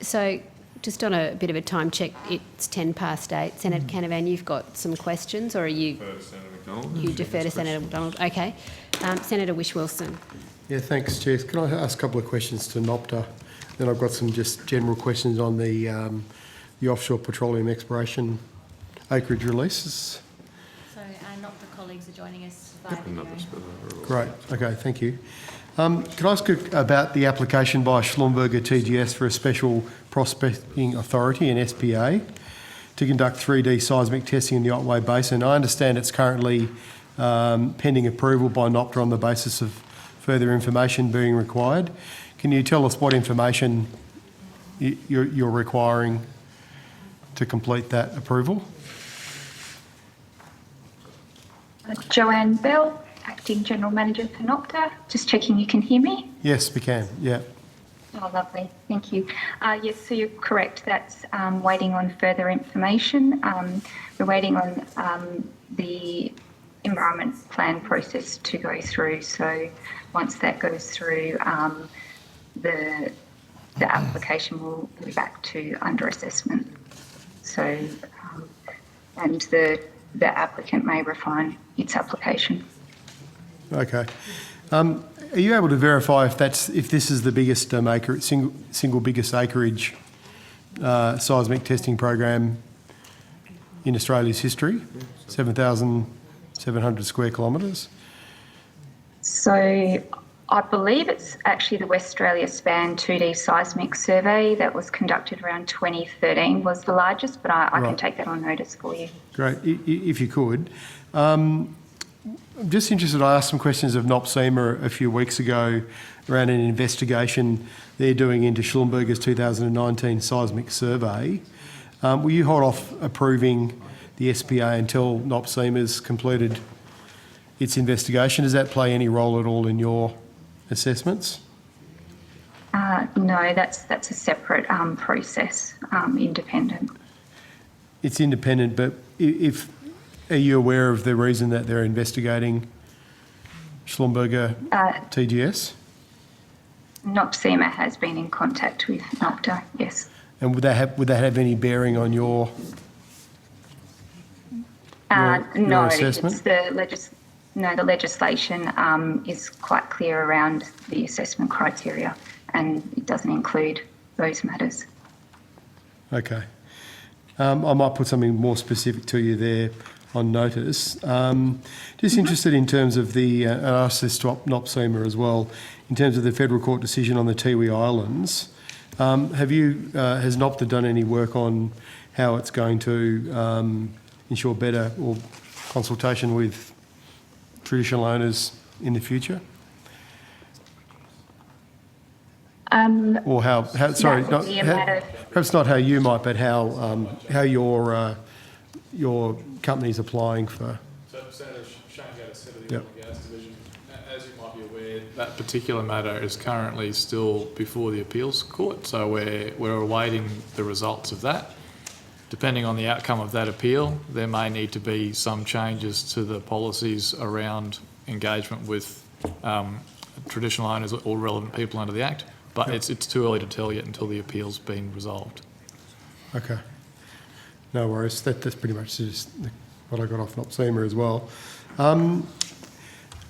So just on a bit of a time check, it's 8:10. Senator Canavan, you've got some questions, or are you? You defer to Senator McDonald. Okay. Senator Whish-Wilson.
Yeah, thanks, Chair. Can I ask a couple of questions to NOPTA? Then I've got some just general questions on the offshore petroleum exploration acreage releases.
So NOPTA colleagues are joining us via video.
Great. Okay, thank you. Can I ask about the application by Schlumberger TGS for a special prospecting authority, an SPA, to conduct 3D seismic testing in the Otway Basin? I understand it's currently pending approval by NOPTA on the basis of further information being required. Can you tell us what information you're requiring to complete that approval?
Joanne Bell, Acting General Manager for NOPTA. Just checking you can hear me.
Yes, we can. Yeah.
Oh, lovely. Thank you. Yes, so you're correct. That's waiting on further information. We're waiting on the environment plan process to go through. So once that goes through, the application will be back to under assessment. So, and the applicant may refine its application.
Okay. Are you able to verify if this is the biggest single biggest acreage seismic testing program in Australia's history? 7,700 square kilometres.
So I believe it's actually the West Australia Span 2D seismic survey that was conducted around 2013 was the largest, but I can take that on notice for you.
Great, if you could. I'm just interested, I asked some questions of NOPSEMA a few weeks ago around an investigation they're doing into Schlumberger's 2019 seismic survey. Will you hold off approving the SPA until NOPSEMA's completed its investigation? Does that play any role at all in your assessments?
No, that's a separate process, independent.
It's independent, but are you aware of the reason that they're investigating Schlumberger TGS?
NOPSEMA has been in contact with NOPTA, yes.
And would that have any bearing on your
no,
assessment?
it's the no, the legislation is quite clear around the assessment criteria, and it doesn't include those matters.
Okay. I might put something more specific to you there on notice. Just interested in terms of the, I asked this to NOPSEMA as well, in terms of the federal court decision on the Tiwi Islands. Has NOPTA done any work on how it's going to ensure better or consultation with traditional owners in the future? Or perhaps not how you might, but how your company's applying for.
So Senator Shane Gaddis, head of the Oil and Gas Division. As you might be aware, that particular matter is currently still before the appeals court, so we're awaiting the results of that. Depending on the outcome of that appeal, there may need to be some changes to the policies around engagement with traditional owners or relevant people under the Act, but it's too early to tell yet until the appeal's been resolved.
Okay. No worries. That's pretty much just what I got off NOPSEMA as well. I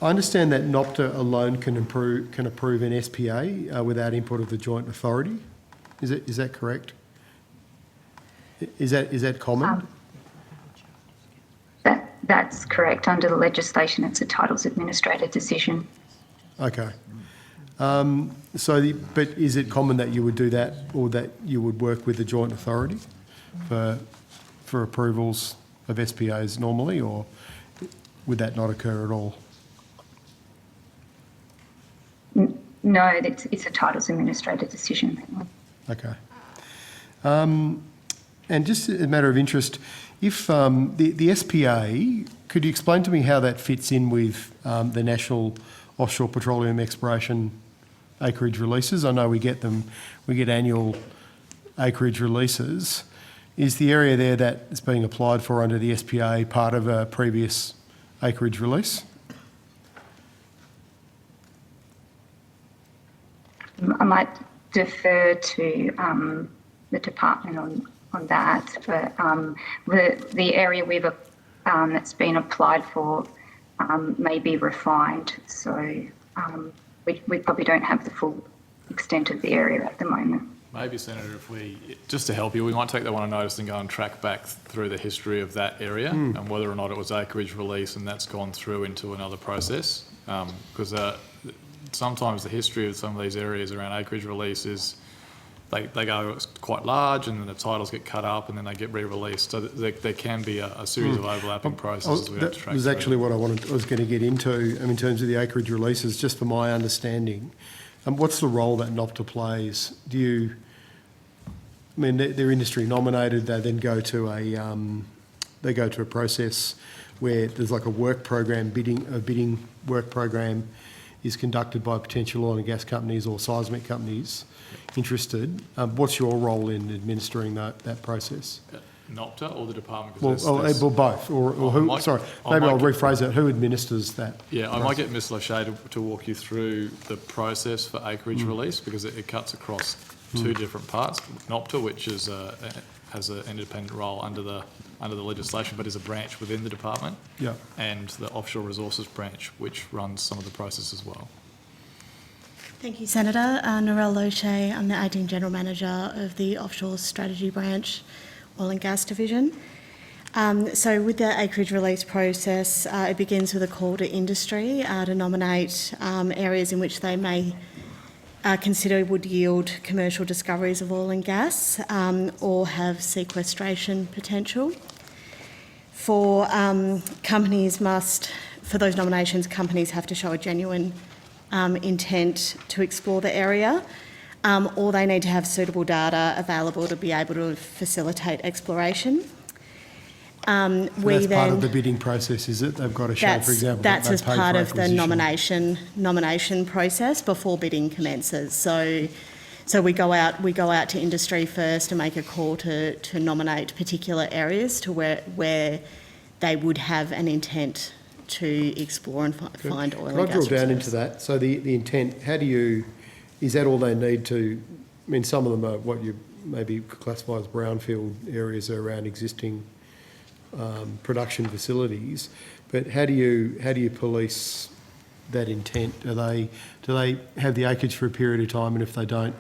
understand that NOPTA alone can approve an SPA without input of the joint authority. Is that correct? Is that common?
That's correct. Under the legislation, it's a titles administrator decision.
Okay. But is it common that you would do that, or that you would work with the joint authority for approvals of SPAs normally, or would that not occur at all?
No, it's a titles administrator decision.
Okay. And just a matter of interest, if the SPA, could you explain to me how that fits in with the National Offshore Petroleum Exploration acreage releases? I know we get annual acreage releases. Is the area there that is being applied for under the SPA part of a previous acreage release?
I might defer to the department on that, but the area that's been applied for may be refined, so we probably don't have the full extent of the area at the moment.
Maybe, Senator, just to help you, we might take that one on notice and go and track back through the history of that area and whether or not it was acreage release and that's gone through into another process. Because sometimes the history of some of these areas around acreage release is they go quite large and then the titles get cut up and then they get re-released. So there can be a series of overlapping processes we have to track. That was
actually what I was going to get into in terms of the acreage releases, just for my understanding. What's the role that NOPTA plays? They're industry nominated. They then go to a process where there's like a work program, bidding work program is conducted by potential oil and gas companies or seismic companies interested. What's your role in administering that process?
NOPTA or the department?
Well, both. Or who? I'll rephrase that. Who administers that?
Yeah, I might get Ms. Lachey to walk you through the process for acreage release, because it cuts across two different parts. NOPTA, which has an independent role under the legislation, but is a branch within the department.
Yeah.
And the Offshore Resources branch, which runs some of the process as well.
Thank you, Senator. Narelle Lachey, I'm the Acting General Manager of the Offshore Strategy Branch, Oil and Gas Division. So with the acreage release process, it begins with a call to industry to nominate areas in which they may consider would yield commercial discoveries of oil and gas or have sequestration potential. For those nominations, companies have to show a genuine intent to explore the area, or they need to have suitable data available to be able to facilitate exploration.
That's part of the bidding process, is it? They've got to show, for example,
that's as part of the nomination process before bidding commences. So we go out to industry first and make a call to nominate particular areas to where they would have an intent to explore and find oil and gas.
Can I drill down into that? So the intent, is that all they need to? Some of them are what you maybe classify as brownfield areas around existing production facilities. But how do you police that intent? Do they have the acreage for a period of time, and if they don't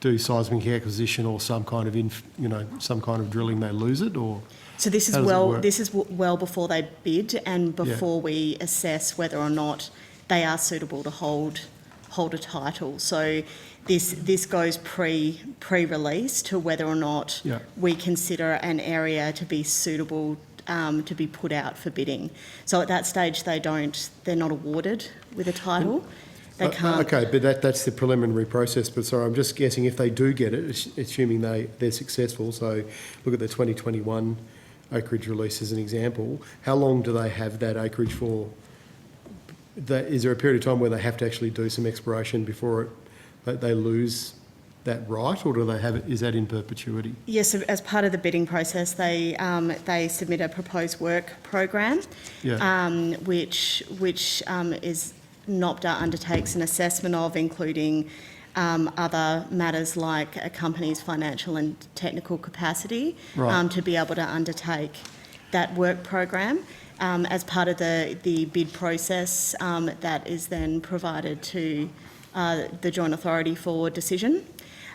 do seismic acquisition or some kind of drilling, they lose it, or?
So this is
How does it work?
this is well before they bid and before we assess whether or not they are suitable to hold a title. So this goes pre-release to whether or not we consider an area to be suitable to be put out for bidding. So at that stage they're not awarded with a title. They can't.
Okay, but that's the preliminary process. But sorry, I'm just guessing if they do get it, assuming they're successful. So look at the 2021 acreage release as an example. How long do they have that acreage for? Is there a period of time where they have to actually do some exploration before they lose that right, or do they have it? Is that in perpetuity?
Yes, so as part of the bidding process, they submit a proposed work program, which is NOPTA undertakes an assessment of, including other matters like a company's financial and technical capacity to be able to undertake that work program. As part of the bid process, that is then provided to the Joint Authority for decision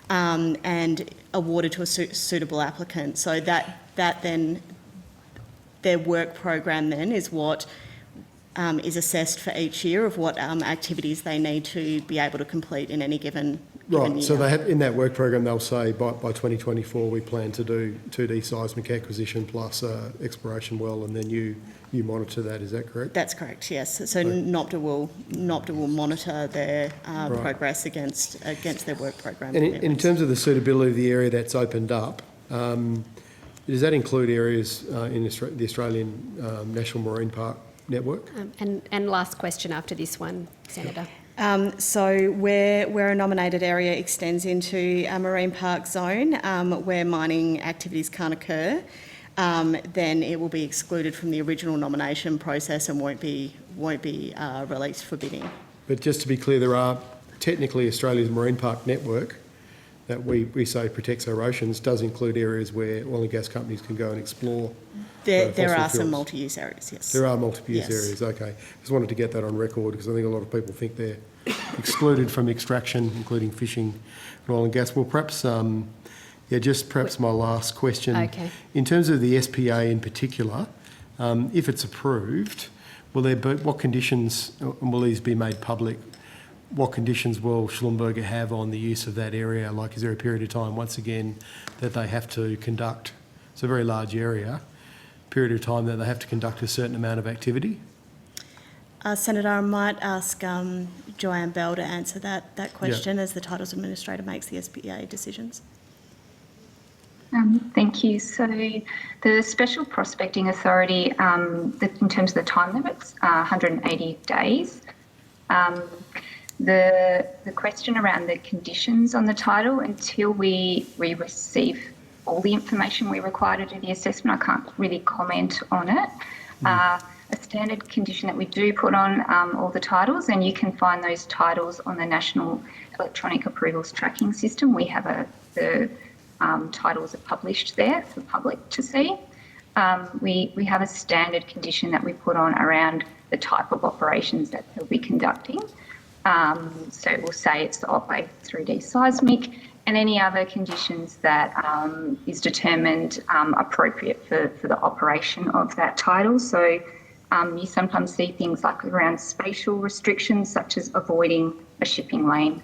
and awarded to a suitable applicant. So that then, their work program then is what is assessed for each year of what activities they need to be able to complete in any given year.
So they have, in that work program, they'll say by 2024 we plan to do 2D seismic acquisition plus exploration well, and then you monitor that. Is that correct?
That's correct. Yes. So NOPTA will monitor their progress against their work program.
And in terms of the suitability of the area that's opened up, does that include areas in the Australian National Marine Park network?
And last question after this one, Senator.
So where a nominated area extends into a marine park zone where mining activities can't occur, then it will be excluded from the original nomination process and won't be released for bidding.
But just to be clear, there are technically Australia's Marine Park network that we say protects our oceans does include areas where oil and gas companies can go and explore.
There are some multi-use areas, yes.
There are multi-use areas, okay. Just wanted to get that on record because I think a lot of people think they're excluded from extraction, including fishing and oil and gas. Well, perhaps, perhaps my last question.
Okay.
In terms of the SPA in particular, if it's approved, what conditions will these be made public? What conditions will Schlumberger have on the use of that area? Like, is there a period of time, once again, that they have to conduct? It's a very large area. Period of time that they have to conduct a certain amount of activity?
Senator, I might ask Joanne Bell to answer that question as the Titles Administrator makes the SPA decisions.
Thank you. So the Special Prospecting Authority, in terms of the time limits, 180 days. The question around the conditions on the title, until we receive all the information we require to do the assessment, I can't really comment on it. A standard condition that we do put on all the titles, and you can find those titles on the National Electronic Approvals Tracking System. We have the titles are published there for public to see. We have a standard condition that we put on around the type of operations that they'll be conducting. So we'll say it's the Otway 3D seismic and any other conditions that is determined appropriate for the operation of that title. So you sometimes see things like around spatial restrictions, such as avoiding a shipping lane,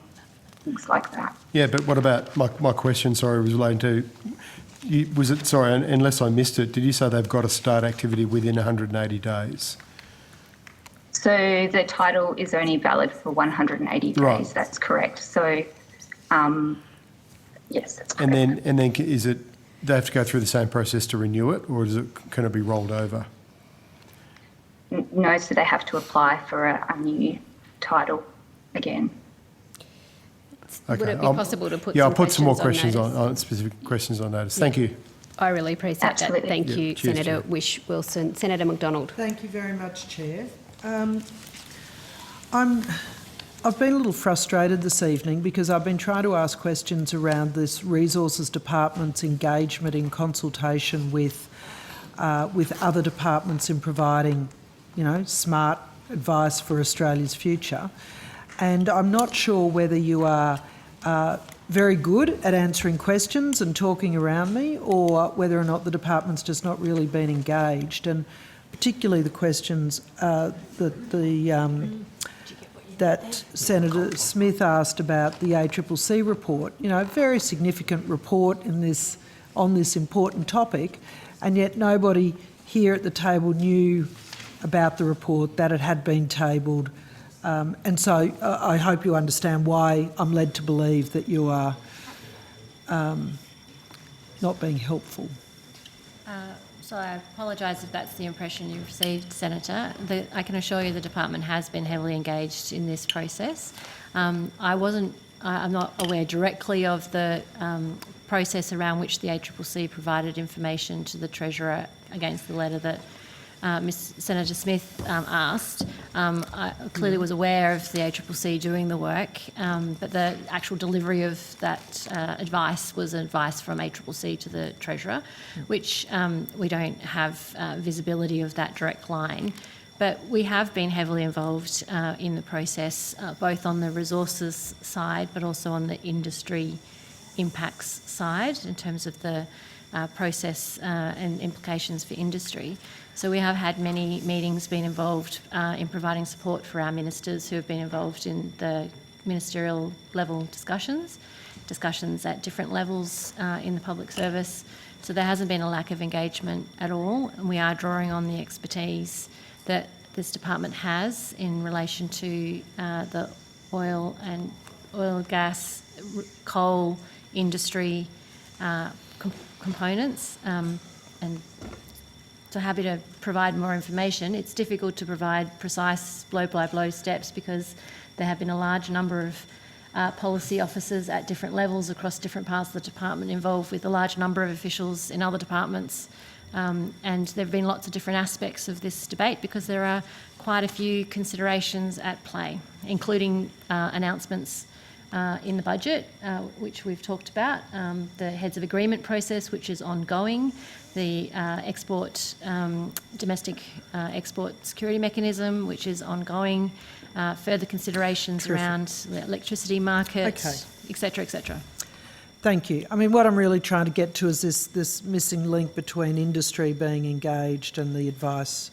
things like that.
Yeah, but what about, my question, sorry, was relating to, unless I missed it, did you say they've got to start activity within 180 days?
So the title is only valid for 180 days,
right.
That's correct. So, yes, that's correct.
And then is it, they have to go through the same process to renew it, or can it be rolled over?
No, so they have to apply for a new title again.
Okay.
Would it be possible to put
I'll put some more questions on specific questions on notice. Thank you.
I really appreciate
Absolutely.
that. Thank you,
Cheers,
Senator
Chair.
Whish-Wilson. Senator McDonald.
Thank you very much, Chair. I've been a little frustrated this evening because I've been trying to ask questions around this Resources Department's engagement in consultation with other departments in providing smart advice for Australia's future. And I'm not sure whether you are very good at answering questions and talking around me, or whether or not the department's just not really been engaged. And particularly the questions that Senator Smith asked about the ACCC report. A very significant report on this important topic, and yet nobody here at the table knew about the report, that it had been tabled. And so I hope you understand why I'm led to believe that you are not being helpful.
So I apologise if that's the impression you received, Senator. I can assure you the department has been heavily engaged in this process. I'm not aware directly of the process around which the ACCC provided information to the Treasurer against the letter that Senator Smith asked. I clearly was aware of the ACCC doing the work, but the actual delivery of that advice was advice from ACCC to the Treasurer, which we don't have visibility of that direct line. But we have been heavily involved in the process, both on the resources side, but also on the industry impacts side, in terms of the process and implications for industry. So we have had many meetings, been involved in providing support for our ministers who have been involved in the ministerial level discussions at different levels in the public service. So there hasn't been a lack of engagement at all, and we are drawing on the expertise that this department has in relation to the oil, gas, coal industry components, and so happy to provide more information. It's difficult to provide precise blow-by-blow steps because there have been a large number of policy officers at different levels across different parts of the department involved with a large number of officials in other departments. And there have been lots of different aspects of this debate because there are quite a few considerations at play, including announcements in the budget, which we've talked about, the Heads of Agreement process, which is ongoing, the domestic export security mechanism, which is ongoing, further considerations around the electricity market, etc., etc.
Thank you. I mean, what I'm really trying to get to is this missing link between industry being engaged and the advice.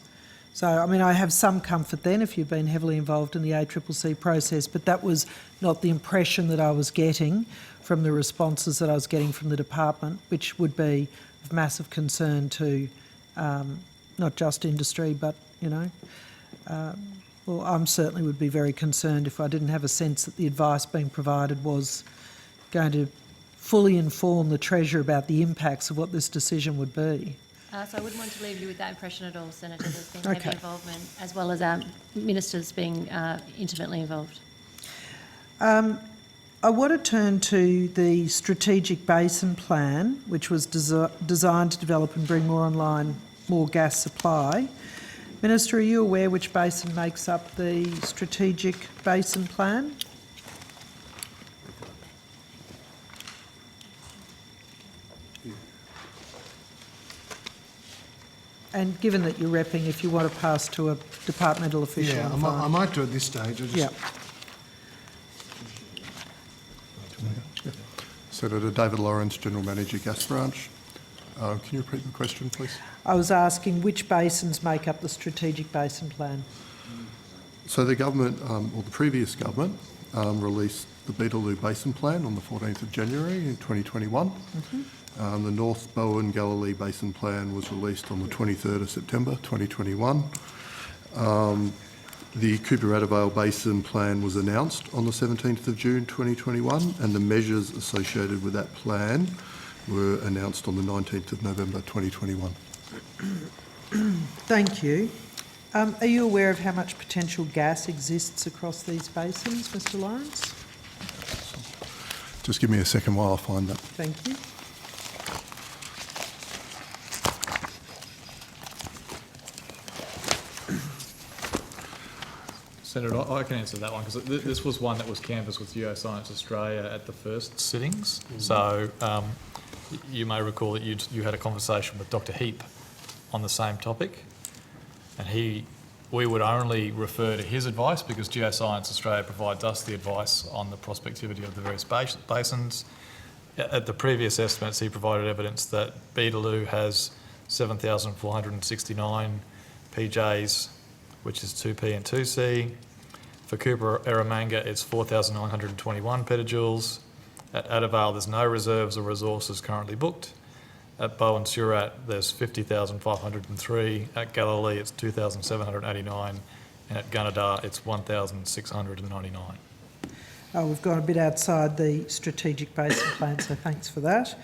So, I mean, I have some comfort then if you've been heavily involved in the ACCC process, but that was not the impression that I was getting from the responses that I was getting from the department, which would be of massive concern to not just industry, but, well, I certainly would be very concerned if I didn't have a sense that the advice being provided was going to fully inform the Treasurer about the impacts of what this decision would be.
So I wouldn't want to leave you with that impression at all, Senator. There's been heavy involvement, as well as our ministers being intimately involved.
I want to turn to the Strategic Basin Plan, which was designed to develop and bring more gas supply. Minister, are you aware which basin makes up the Strategic Basin Plan? And given that you're repping, if you want to pass to a departmental official.
Yeah, I might do at this stage.
Senator David Lawrence, General Manager, Gas Branch. Can you repeat the question, please?
I was asking which basins make up the Strategic Basin Plan.
So the government, or the previous government, released the Beetaloo Basin Plan on the 14th of January in 2021. The North Bowen Galilee Basin Plan was released on the 23rd of September 2021. The Cooper-Ratta Vale Basin Plan was announced on the 17th of June 2021, and the measures associated with that plan were announced on the 19th of November 2021.
Thank you. Are you aware of how much potential gas exists across these basins, Mr Lawrence?
Just give me a second while I find that.
Thank you.
Senator, I can answer that one because this was one that was canvassed with Geoscience Australia at the first sittings. So you may recall that you had a conversation with Dr. Heap on the same topic, and he we would only refer to his advice because Geoscience Australia provides us the advice on the prospectivity of the various basins. At the previous estimates, he provided evidence that Beetaloo has 7,469 PJs, which is 2P and 2C. For Cooper Eromanga, it's 4,921 petajoules. At Adavale, there's no reserves or resources currently booked. At Bowen Surat, there's 50,503. At Galilee, it's 2,789. And at Gunnedah, it's 1,699.
We've gone a bit outside the strategic basin plan, so thanks for that.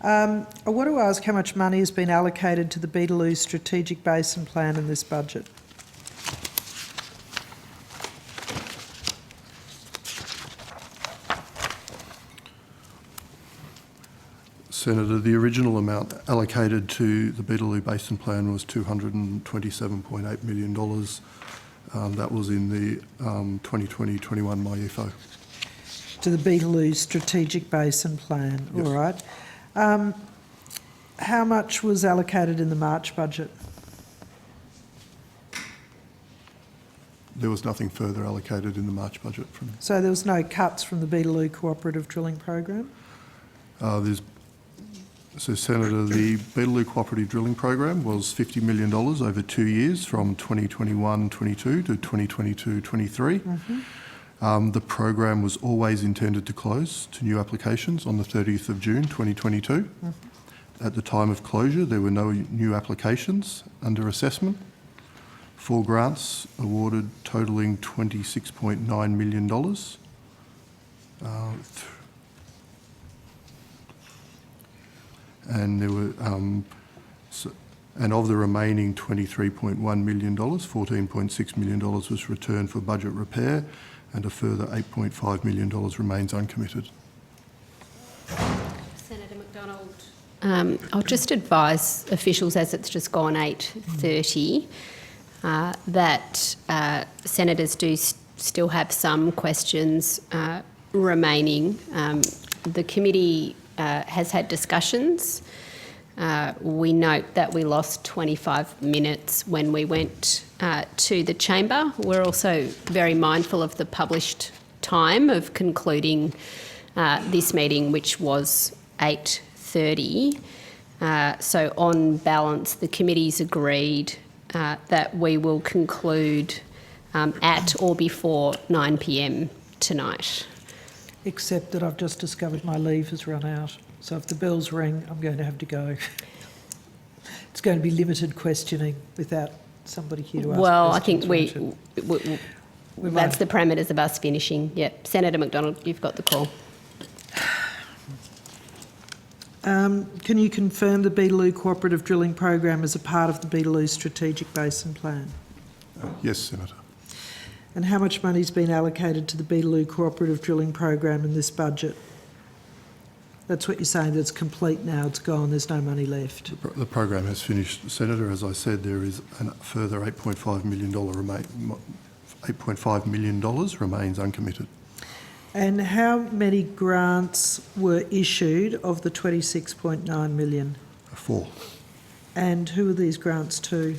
I want to ask how much money has been allocated to the Beetaloo strategic basin plan in this budget?
Senator, the original amount allocated to the Beetaloo Basin Plan was $227.8 million. That was in the 2020-21 MyEFO.
To the Beetaloo Strategic Basin Plan,
Yes.
all right. How much was allocated in the March budget?
There was nothing further allocated in the March budget from.
So there was no cuts from the Beetaloo Cooperative Drilling Program?
So, Senator, the Beetaloo Cooperative Drilling Program was $50 million over 2 years from 2021-22 to 2022-23. The program was always intended to close to new applications on the 30th of June 2022. At the time of closure, there were no new applications under assessment. 4 grants awarded totalling $26.9 million. And there were, and of the remaining $23.1 million, $14.6 million was returned for budget repair, and a further $8.5 million remains uncommitted.
Senator McDonald. I'll just advise officials, as it's just gone 8:30, that senators do still have some questions remaining. The committee has had discussions. We note that we lost 25 minutes when we went to the chamber. We're also very mindful of the published time of concluding this meeting, which was 8:30. So on balance, the committee's agreed that we will conclude at or before 9 p.m. tonight.
Except that I've just discovered my leave has run out. So if the bells ring, I'm going to have to go. It's going to be limited questioning without somebody here to ask
well, I
questions.
think that's the parameters of us finishing. Yep. Senator McDonald, you've got the call.
Can you confirm the Beetaloo Cooperative Drilling Program is a part of the Beetaloo Strategic Basin Plan?
Yes, Senator.
And how much money's been allocated to the Beetaloo Cooperative Drilling Program in this budget? That's what you're saying, that it's complete now, it's gone, there's no money left.
The program has finished, Senator. As I said, there is a further $8.5 million remains uncommitted.
And how many grants were issued of the $26.9 million?
4.
And who are these grants to?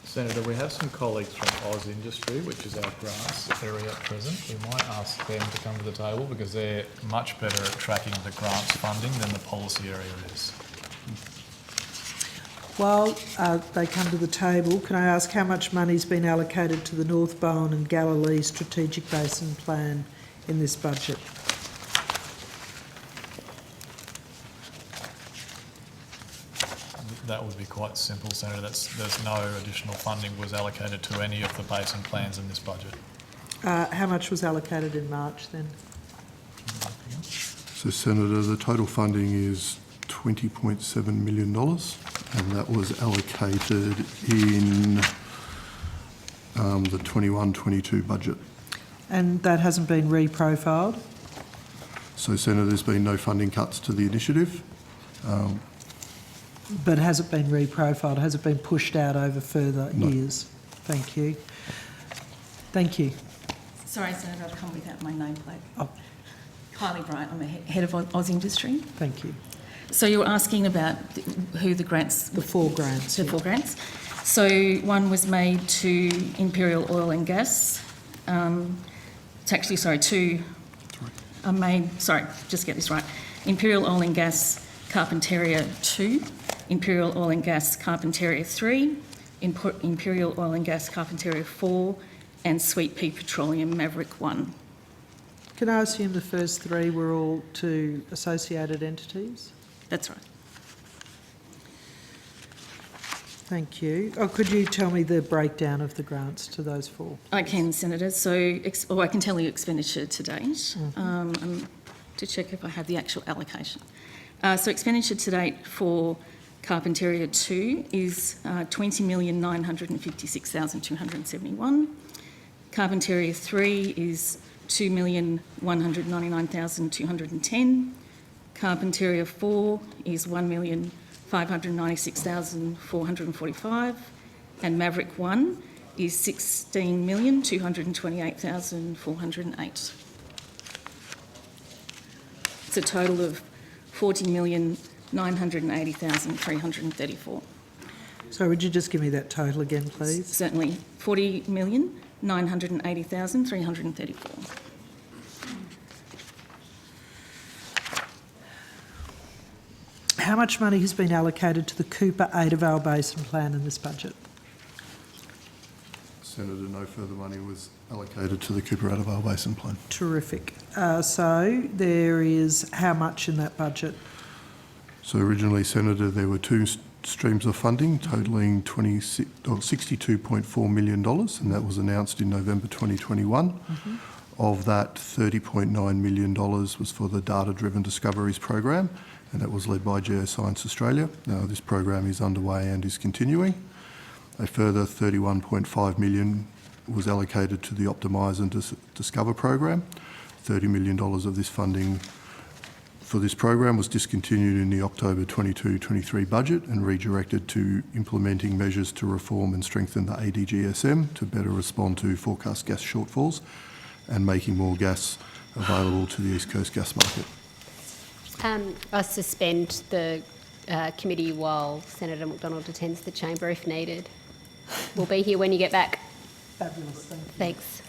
Senator, we have some colleagues from Oz Industry, which is our grants area at present. We might ask them to come to the table because they're much better at tracking the grants funding than the policy area is.
While they come to the table, can I ask how much money's been allocated to the North Bowen and Galilee Strategic Basin Plan in this budget?
That would be quite simple, Senator. There's no additional funding was allocated to any of the basin plans in this budget.
How much was allocated in March then?
So, Senator, the total funding is $20.7 million, and that was allocated in the 21-22 budget.
And that hasn't been reprofiled?
So, Senator, there's been no funding cuts to the initiative.
But has it been reprofiled? Has it been pushed out over further years? Thank you. Thank you.
Sorry, Senator, I've come without my nameplate.
Oh.
Kylie Bryant, I'm a head of Oz Industry.
Thank you.
So you were asking about who the grants...
The 4 grants.
The 4 grants. So one was made to Imperial Oil and Gas. It's actually, sorry, 2 are made... Sorry, just get this right. Imperial Oil and Gas Carpentaria 2, Imperial Oil and Gas Carpentaria 3, Imperial Oil and Gas Carpentaria 4, and Sweet Pea Petroleum Maverick 1.
Can I assume the first 3 were all to associated entities?
That's right.
Thank you. Oh, could you tell me the breakdown of the grants to those 4?
I can, Senator. So, I can tell you expenditure to date. To check if I have the actual allocation. So expenditure to date for Carpentaria 2 is $20,956,271. Carpentaria 3 is $2,199,210. Carpentaria 4 is $1,596,445. And Maverick 1 is $16,228,408. It's a total of $40,980,334.
So would you just give me that total again, please?
Certainly, $40,980,334.
How much money has been allocated to the Cooper Ada Vale Basin Plan in this budget?
Senator, no further money was allocated to the Cooper Ada Vale Basin Plan.
Terrific. So there is how much in that budget?
So originally, Senator, there were 2 streams of funding totalling $62.4 million, and that was announced in November 2021.
Mm-hmm.
Of that, $30.9 million was for the Data-Driven Discoveries program, and that was led by Geoscience Australia. Now, this program is underway and is continuing. A further $31.5 million was allocated to the Optimise and Discover program. $30 million of this funding for this program was discontinued in the October 22-23 budget and redirected to implementing measures to reform and strengthen the ADGSM to better respond to forecast gas shortfalls and making more gas available to the East Coast gas market.
I suspend the committee while Senator McDonald attends the chamber if needed. We'll be here when you get back.
Fabulous, thank you.
Thanks.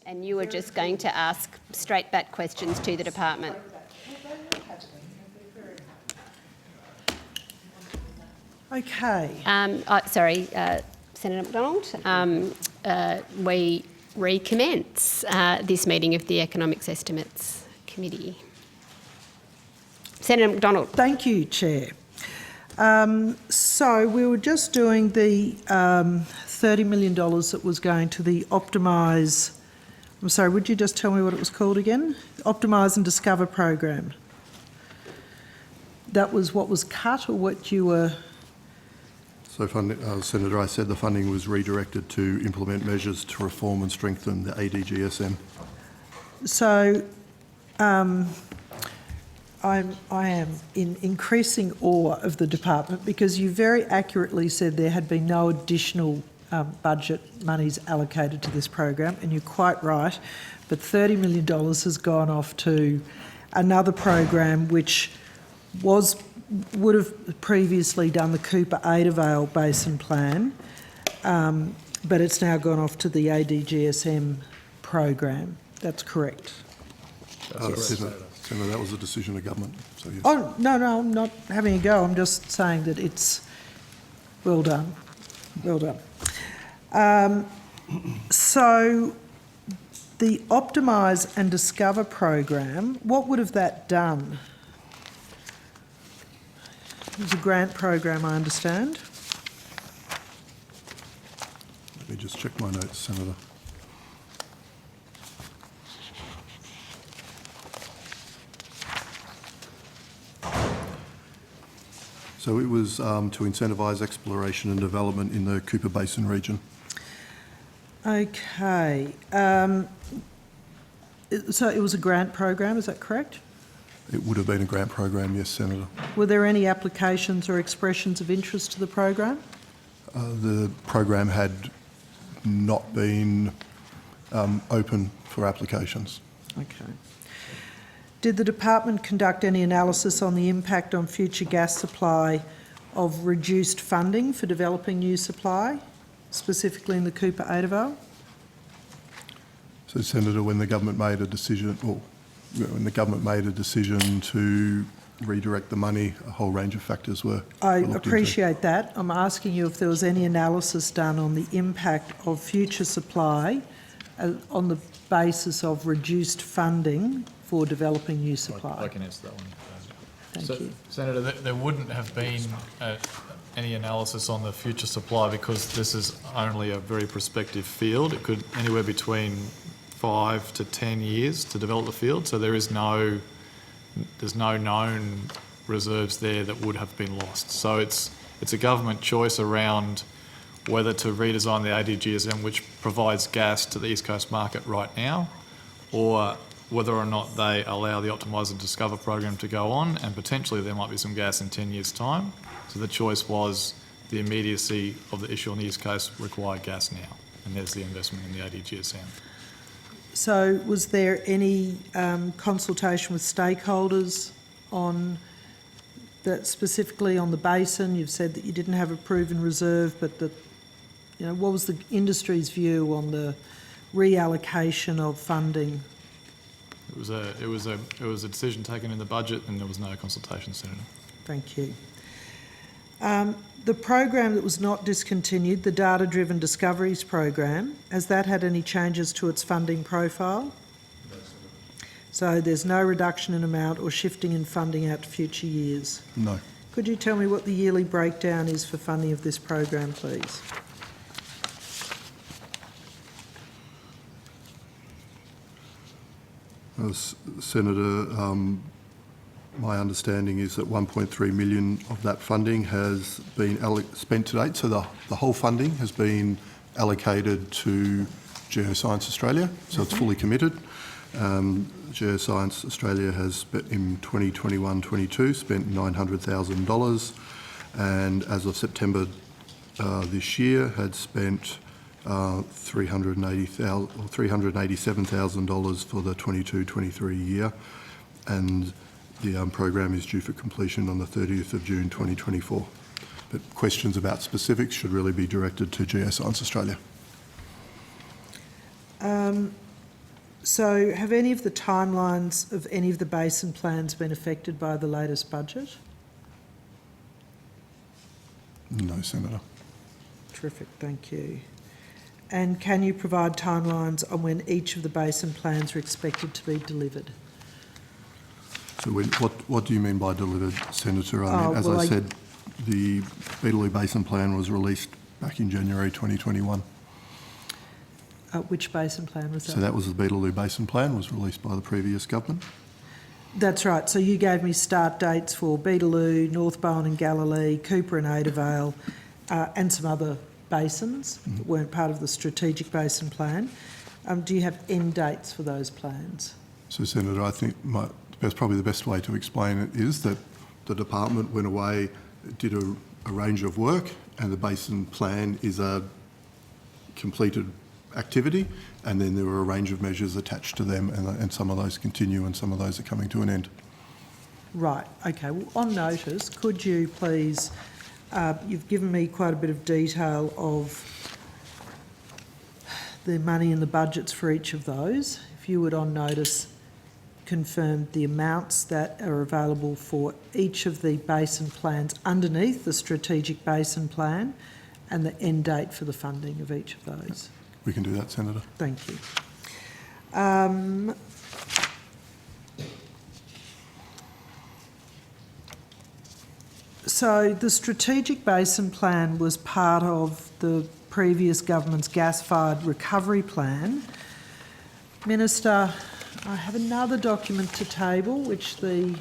And you were just going to ask straight back questions to the department.
Okay.
Sorry, Senator McDonald. We recommence this meeting of the Economics Estimates Committee. Senator McDonald.
Thank you, Chair. So we were just doing the $30 million that was going to the Optimise... I'm sorry, would you just tell me what it was called again? Optimise and Discover program. That was what was cut or what you were...
So, Senator, I said the funding was redirected to implement measures to reform and strengthen the ADGSM.
So I am in increasing awe of the department because you very accurately said there had been no additional budget monies allocated to this program, and you're quite right, but $30 million has gone off to another program which would have previously done the Cooper Ada Vale Basin Plan, but it's now gone off to the ADGSM program. That's correct.
Senator, that was a decision of government. So yes.
Oh, no, I'm not having a go. I'm just saying that it's well done. Well done. So the Optimise and Discover program, what would have that done? It was a grant program, I understand.
Let me just check my notes, Senator. So it was to incentivise exploration and development in the Cooper Basin region.
Okay. So it was a grant program, is that correct?
It would have been a grant program, yes, Senator.
Were there any applications or expressions of interest to the program?
the program had not been open for applications.
Okay. Did the department conduct any analysis on the impact on future gas supply of reduced funding for developing new supply, specifically in the Cooper Adavale?
So, Senator, when the government made a decision, to redirect the money, a whole range of factors were
I
looked into.
appreciate that. I'm asking you if there was any analysis done on the impact of future supply on the basis of reduced funding for developing new supply.
I can answer that one.
Thank you.
Senator, there wouldn't have been any analysis on the future supply because this is only a very prospective field. It could anywhere between 5 to 10 years to develop the field, so there's no known reserves there that would have been lost. So it's a government choice around whether to redesign the ADGSM, which provides gas to the East Coast market right now, or whether or not they allow the Optimise and Discover program to go on, and potentially there might be some gas in 10 years' time. So the choice was the immediacy of the issue on the East Coast required gas now, and there's the investment in the ADGSM.
So was there any consultation with stakeholders on that, specifically on the basin? You've said that you didn't have a proven reserve, but that, you know, what was the industry's view on the reallocation of funding?
It was a decision taken in the budget, and there was no consultation, Senator.
Thank you. The program that was not discontinued, the Data-Driven Discoveries program, has that had any changes to its funding profile? No, so there's no reduction in amount or shifting in funding out to future years?
No.
Could you tell me what the yearly breakdown is for funding of this program, please?
Senator, my understanding is that 1.3 million of that funding has been spent to date. So the whole funding has been allocated to Geoscience Australia, so it's fully committed. Geoscience Australia has, in 2021-22, spent $900,000, and as of September this year, had spent $387,000 for the 22-23 year, and the program is due for completion on the 30th of June 2024. But questions about specifics should really be directed to Geoscience Australia.
So have any of the timelines of any of the basin plans been affected by the latest budget?
No, Senator.
Terrific, thank you. And can you provide timelines on when each of the basin plans are expected to be delivered?
So what do you mean by delivered, Senator? I mean, as I said, the Beetaloo Basin Plan was released back in January 2021.
Which basin plan was that?
So that was the Beetaloo Basin Plan, was released by the previous government.
That's right. So you gave me start dates for Beetaloo, North Bowen and Galilee, Cooper and Adavale, and some other basins that weren't part of the Strategic Basin Plan. Do you have end dates for those plans?
So, Senator, I think probably the best way to explain it is that the department went away, did a range of work, and the basin plan is a completed activity, and then there were a range of measures attached to them, and some of those continue and some of those are coming to an end.
Right, okay. Well, on notice, could you please, you've given me quite a bit of detail of the money and the budgets for each of those. If you would, on notice, confirm the amounts that are available for each of the basin plans underneath the Strategic Basin Plan and the end date for the funding of each of those.
We can do that, Senator.
Thank you. So the Strategic Basin Plan was part of the previous government's gas-fired recovery plan. Minister, I have another document to table which the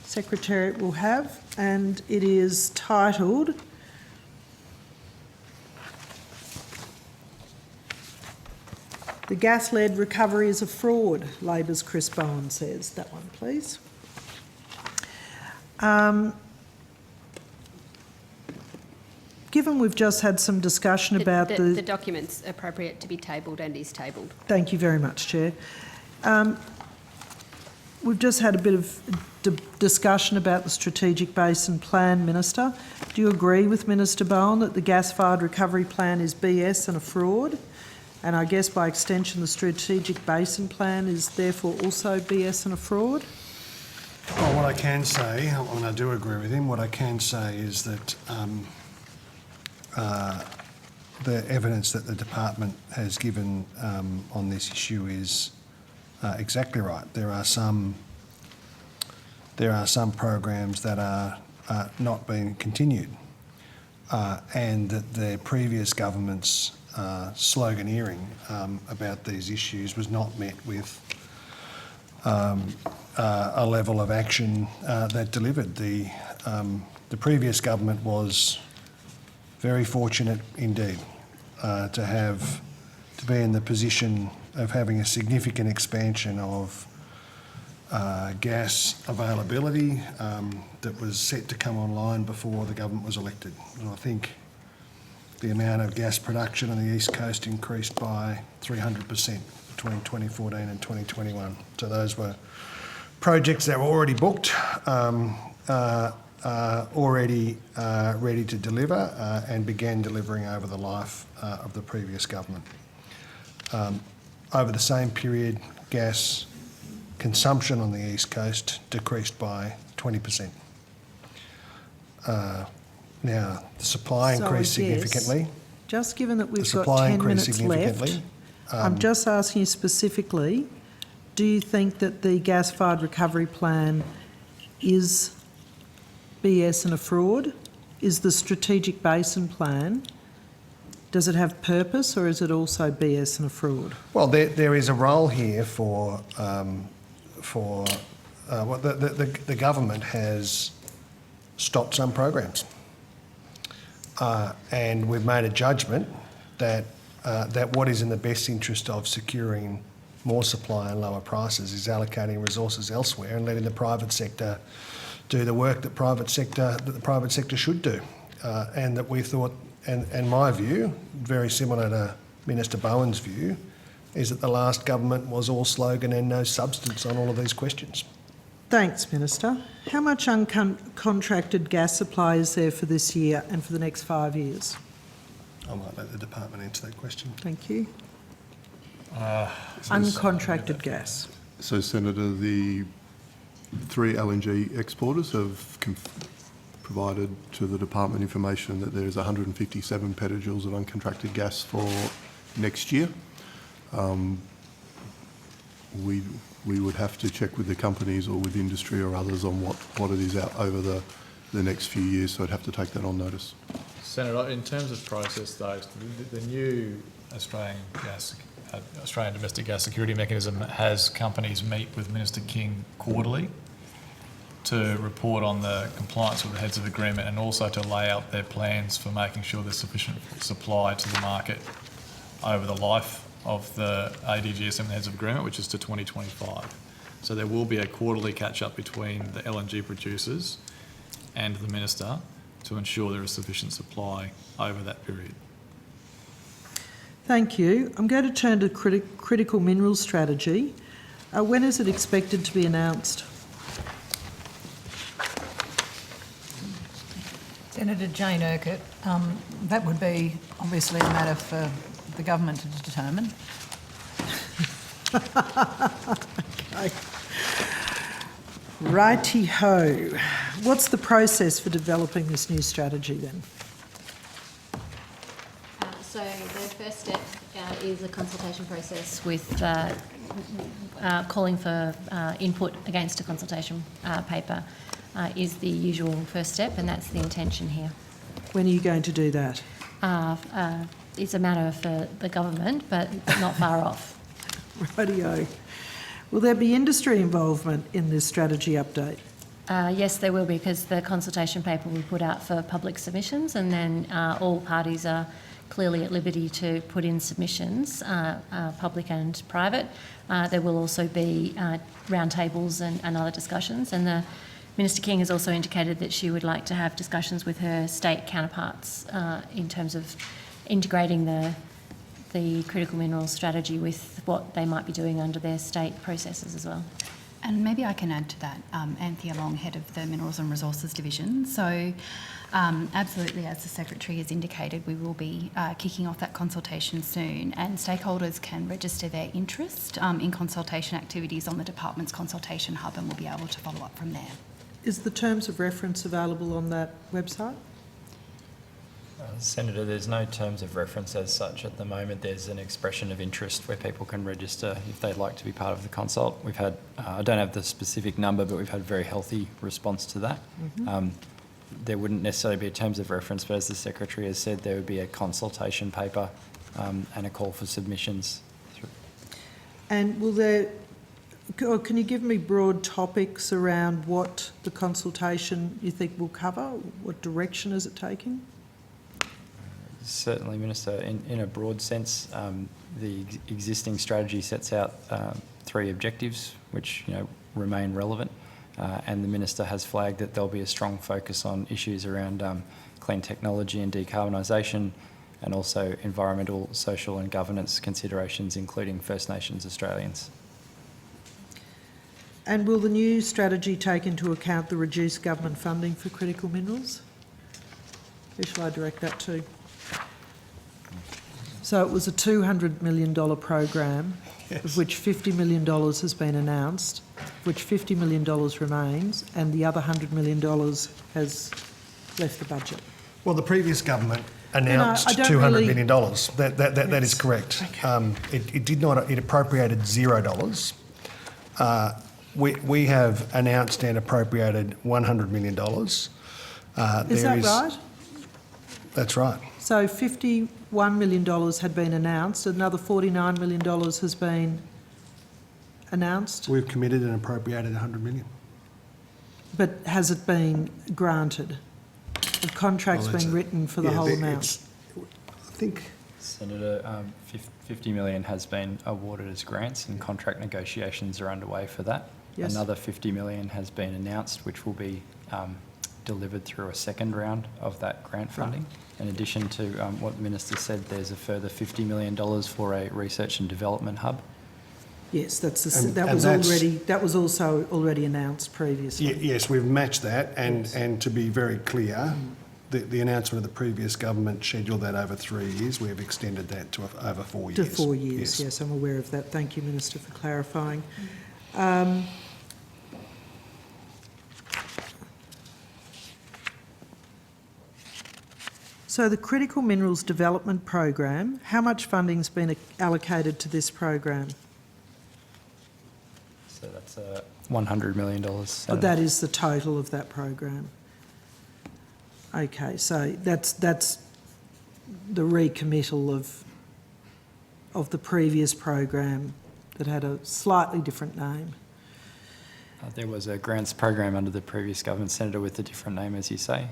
Secretariat will have, and it is titled "The Gas-Led Recovery is a Fraud," Labor's Chris Bowen says. That one, please. given we've just had some discussion about
The document's appropriate to be tabled and is tabled.
Thank you very much, Chair. We've just had a bit of discussion about the Strategic Basin Plan, Minister. Do you agree with Minister Bowen that the gas-fired recovery plan is BS and a fraud? And I guess by extension the Strategic Basin Plan is therefore also BS and a fraud?
Well, what I can say, and I do agree with him, what I can say is that the evidence that the department has given on this issue is exactly right. There are some programs that are not being continued, and that the previous government's sloganeering about these issues was not met with a level of action that delivered. The previous government was very fortunate indeed to be in the position of having a significant expansion of gas availability that was set to come online before the government was elected. And I think the amount of gas production on the East Coast increased by 300% between 2014 and 2021. So those were projects that were already booked, already ready to deliver, and began delivering over the life of the previous government. Over the same period, gas consumption on the East Coast decreased by 20%. Now, the supply increased significantly.
Just given that we've got 10 minutes left, I'm just asking you specifically, do you think that the gas-fired recovery plan is BS and a fraud? Is the Strategic Basin Plan, does it have purpose or is it also BS and a fraud?
Well, there is a role here for the government has stopped some programs, and we've made a judgment that what is in the best interest of securing more supply and lower prices is allocating resources elsewhere and letting the private sector do the work that the private sector should do, and that we thought, and my view, very similar to Minister Bowen's view, is that the last government was all slogan and no substance on all of these questions.
Thanks, Minister. How much uncontracted gas supply is there for this year and for the next 5 years?
I might let the department answer that question.
Thank you. Uncontracted gas.
So, Senator, the 3 LNG exporters have provided to the department information that there is 157 petajoules of uncontracted gas for next year. We would have to check with the companies or with industry or others on what it is out over the next few years, so I'd have to take that on notice.
Senator, in terms of process though, the new Australian Domestic Gas Security Mechanism has companies meet with Minister King quarterly to report on the compliance with the heads of agreement and also to lay out their plans for making sure there's sufficient supply to the market over the life of the ADGSM and the heads of agreement, which is to 2025. So there will be a quarterly catch-up between the LNG producers and the Minister to ensure there is sufficient supply over that period.
Thank you. I'm going to turn to critical minerals strategy. When is it expected to be announced?
Senator Jane Urquhart, that would be obviously a matter for the government to determine.
Okay. Righty-ho. What's the process for developing this new strategy then?
So the first step is a consultation process with calling for input against a consultation paper is the usual first step, and that's the intention here.
When are you going to do that?
It's a matter for the government, but not far off.
Rightio. Will there be industry involvement in this strategy update?
Yes, there will be, because the consultation paper will be put out for public submissions, and then all parties are clearly at liberty to put in submissions, public and private. There will also be roundtables and other discussions, and Minister King has also indicated that she would like to have discussions with her state counterparts in terms of integrating the critical minerals strategy with what they might be doing under their state processes as well.
And maybe I can add to that, Anthea Long, Head of the Minerals and Resources Division. So absolutely, as the Secretary has indicated, we will be kicking off that consultation soon, and stakeholders can register their interest in consultation activities on the Department's consultation hub, and we'll be able to follow up from there.
Is the terms of reference available on that website?
Senator, there's no terms of reference as such at the moment. There's an expression of interest where people can register if they'd like to be part of the consult. We've had, I don't have the specific number, but we've had a very healthy response to that. There wouldn't necessarily be a terms of reference, but as the Secretary has said, there would be a consultation paper and a call for submissions.
And will there, or can you give me broad topics around what the consultation you think will cover? What direction is it taking?
Certainly, Minister. In a broad sense, the existing strategy sets out 3 objectives which remain relevant, and the Minister has flagged that there'll be a strong focus on issues around clean technology and decarbonisation, and also environmental, social and governance considerations, including First Nations Australians.
And will the new strategy take into account the reduced government funding for critical minerals? Who shall I direct that to? So it was a $200 million program, of which $50 million has been announced, of which $50 million remains, and the other $100 million has left the budget.
Well, the previous government announced $200 million. That is correct. Okay. It did not. It appropriated $0. We have announced and appropriated $100 million.
Is that right?
That's right.
So $51 million had been announced, another $49 million has been announced.
We've committed and appropriated $100 million.
But has it been granted? The contract's been written for the whole amount?
I think...
Senator, $50 million has been awarded as grants and contract negotiations are underway for that. Yes. Another $50 million has been announced, which will be delivered through a second round of that grant funding. Right. In addition to what the Minister said, there's a further $50 million for a research and development hub.
Yes, that was also already announced previously.
Yes, we've matched that, and to be very clear, the announcement of the previous government scheduled that over 3 years. We have extended that to over 4 years.
To 4 years, yes, I'm aware of that. Thank you, Minister, for clarifying. So the Critical Minerals Development Program, how much funding's been allocated to this program?
So that's $100 million.
But that is the total of that program. Okay, so that's the recommittal of the previous program that had a slightly different name.
There was a grants program under the previous government, Senator, with a different name, as you say.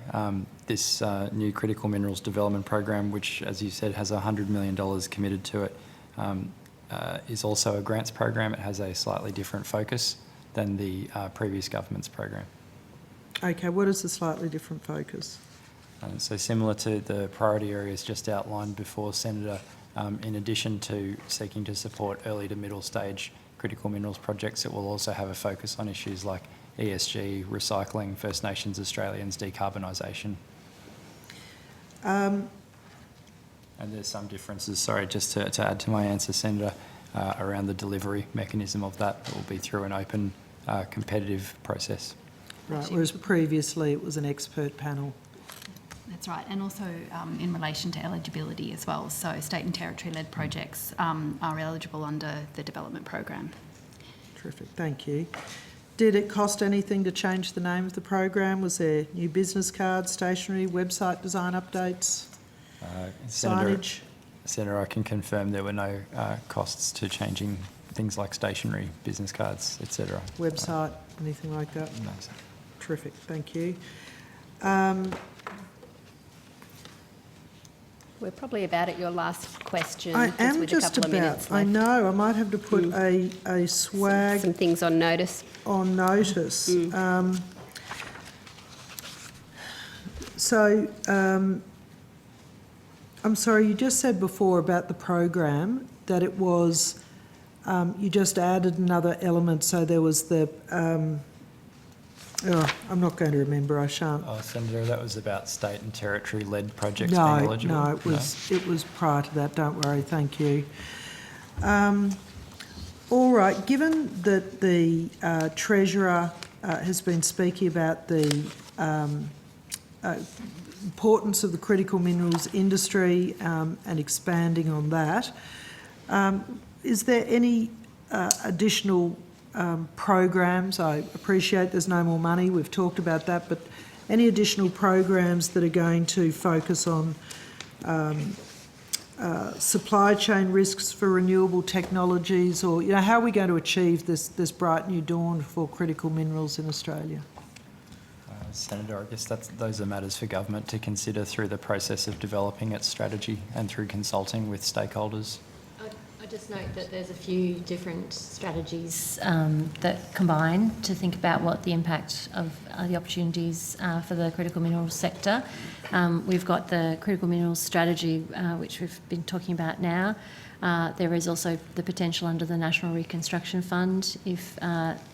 This new Critical Minerals Development Program, which, as you said, has $100 million committed to it, is also a grants program. It has a slightly different focus than the previous government's program.
Okay, what is the slightly different focus?
So similar to the priority areas just outlined before, Senator, in addition to seeking to support early to middle stage critical minerals projects, it will also have a focus on issues like ESG, recycling, First Nations Australians, decarbonisation. And there's some differences, sorry, just to add to my answer, Senator, around the delivery mechanism of that. It will be through an open, competitive process.
Right, whereas previously it was an expert panel.
That's right, and also in relation to eligibility as well. So state and territory-led projects are eligible under the development program.
Terrific, thank you. Did it cost anything to change the name of the program? Was there new business cards, stationery, website design updates, signage?
Senator, I can confirm there were no costs to changing things like stationery, business cards, etc.
Website, anything like that?
No, sir.
Terrific, thank you.
We're probably about at your last question.
I am
with
just
a couple of minutes
about. I
left.
know. I might have to put a swag
some things on notice.
On notice. So, I'm sorry, you just said before about the program that it was, you just added another element, so there was the, I'm not going to remember, I shan't.
Oh, Senator, that was about state and territory-led projects being
No,
eligible?
no, it was prior to that, don't worry, thank you. All right, given that the Treasurer has been speaking about the importance of the critical minerals industry and expanding on that, is there any additional programs? I appreciate there's no more money, we've talked about that, but any additional programs that are going to focus on supply chain risks for renewable technologies, or how are we going to achieve this bright new dawn for critical minerals in Australia?
Senator, I guess those are matters for government to consider through the process of developing its strategy and through consulting with stakeholders.
I just note that there's a few different strategies that combine to think about what the impact of the opportunities for the critical minerals sector. We've got the critical minerals strategy, which we've been talking about now. There is also the potential under the National Reconstruction Fund if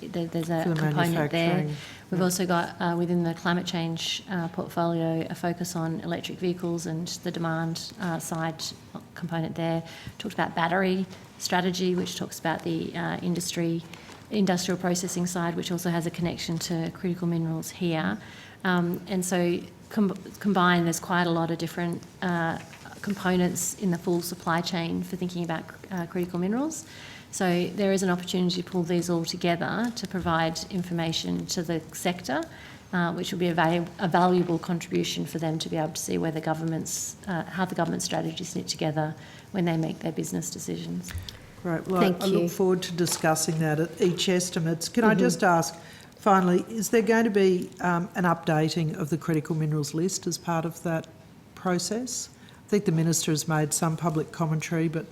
there's a component there. We've also got within the climate change portfolio a focus on electric vehicles and the demand side component there. Talked about battery strategy, which talks about the industrial processing side, which also has a connection to critical minerals here. And so combined, there's quite a lot of different components in the full supply chain for thinking about critical minerals. So there is an opportunity to pull these all together to provide information to the sector, which will be a valuable contribution for them to be able to see where the government's, how the government strategies knit together when they make their business decisions.
Great. Well,
Thank
I
you.
look forward to discussing that at each estimates. Can I just ask, finally, is there going to be an updating of the critical minerals list as part of that process? I think the Minister has made some public commentary, but...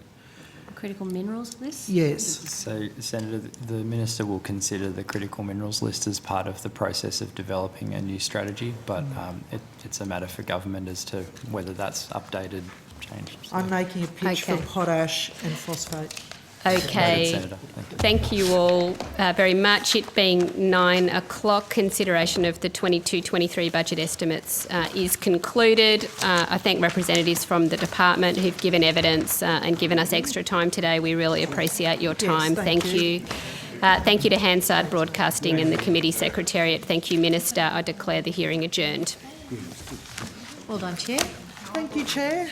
Critical minerals list?
Yes.
So, Senator, the Minister will consider the critical minerals list as part of the process of developing a new strategy, but it's a matter for government as to whether that's updated, changed.
I'm making a pitch for potash and phosphate.
Okay.
Noted, Senator.
Thank you all very much. It being 9 o'clock, consideration of the 22-23 budget estimates is concluded. I thank representatives from the department who've given evidence and given us extra time today. We really appreciate your time.
Yes, thank you.
Thank you to Hansard Broadcasting and the Committee Secretariat. Thank you, Minister. I declare the hearing adjourned.
Well done, Chair.
Thank you, Chair.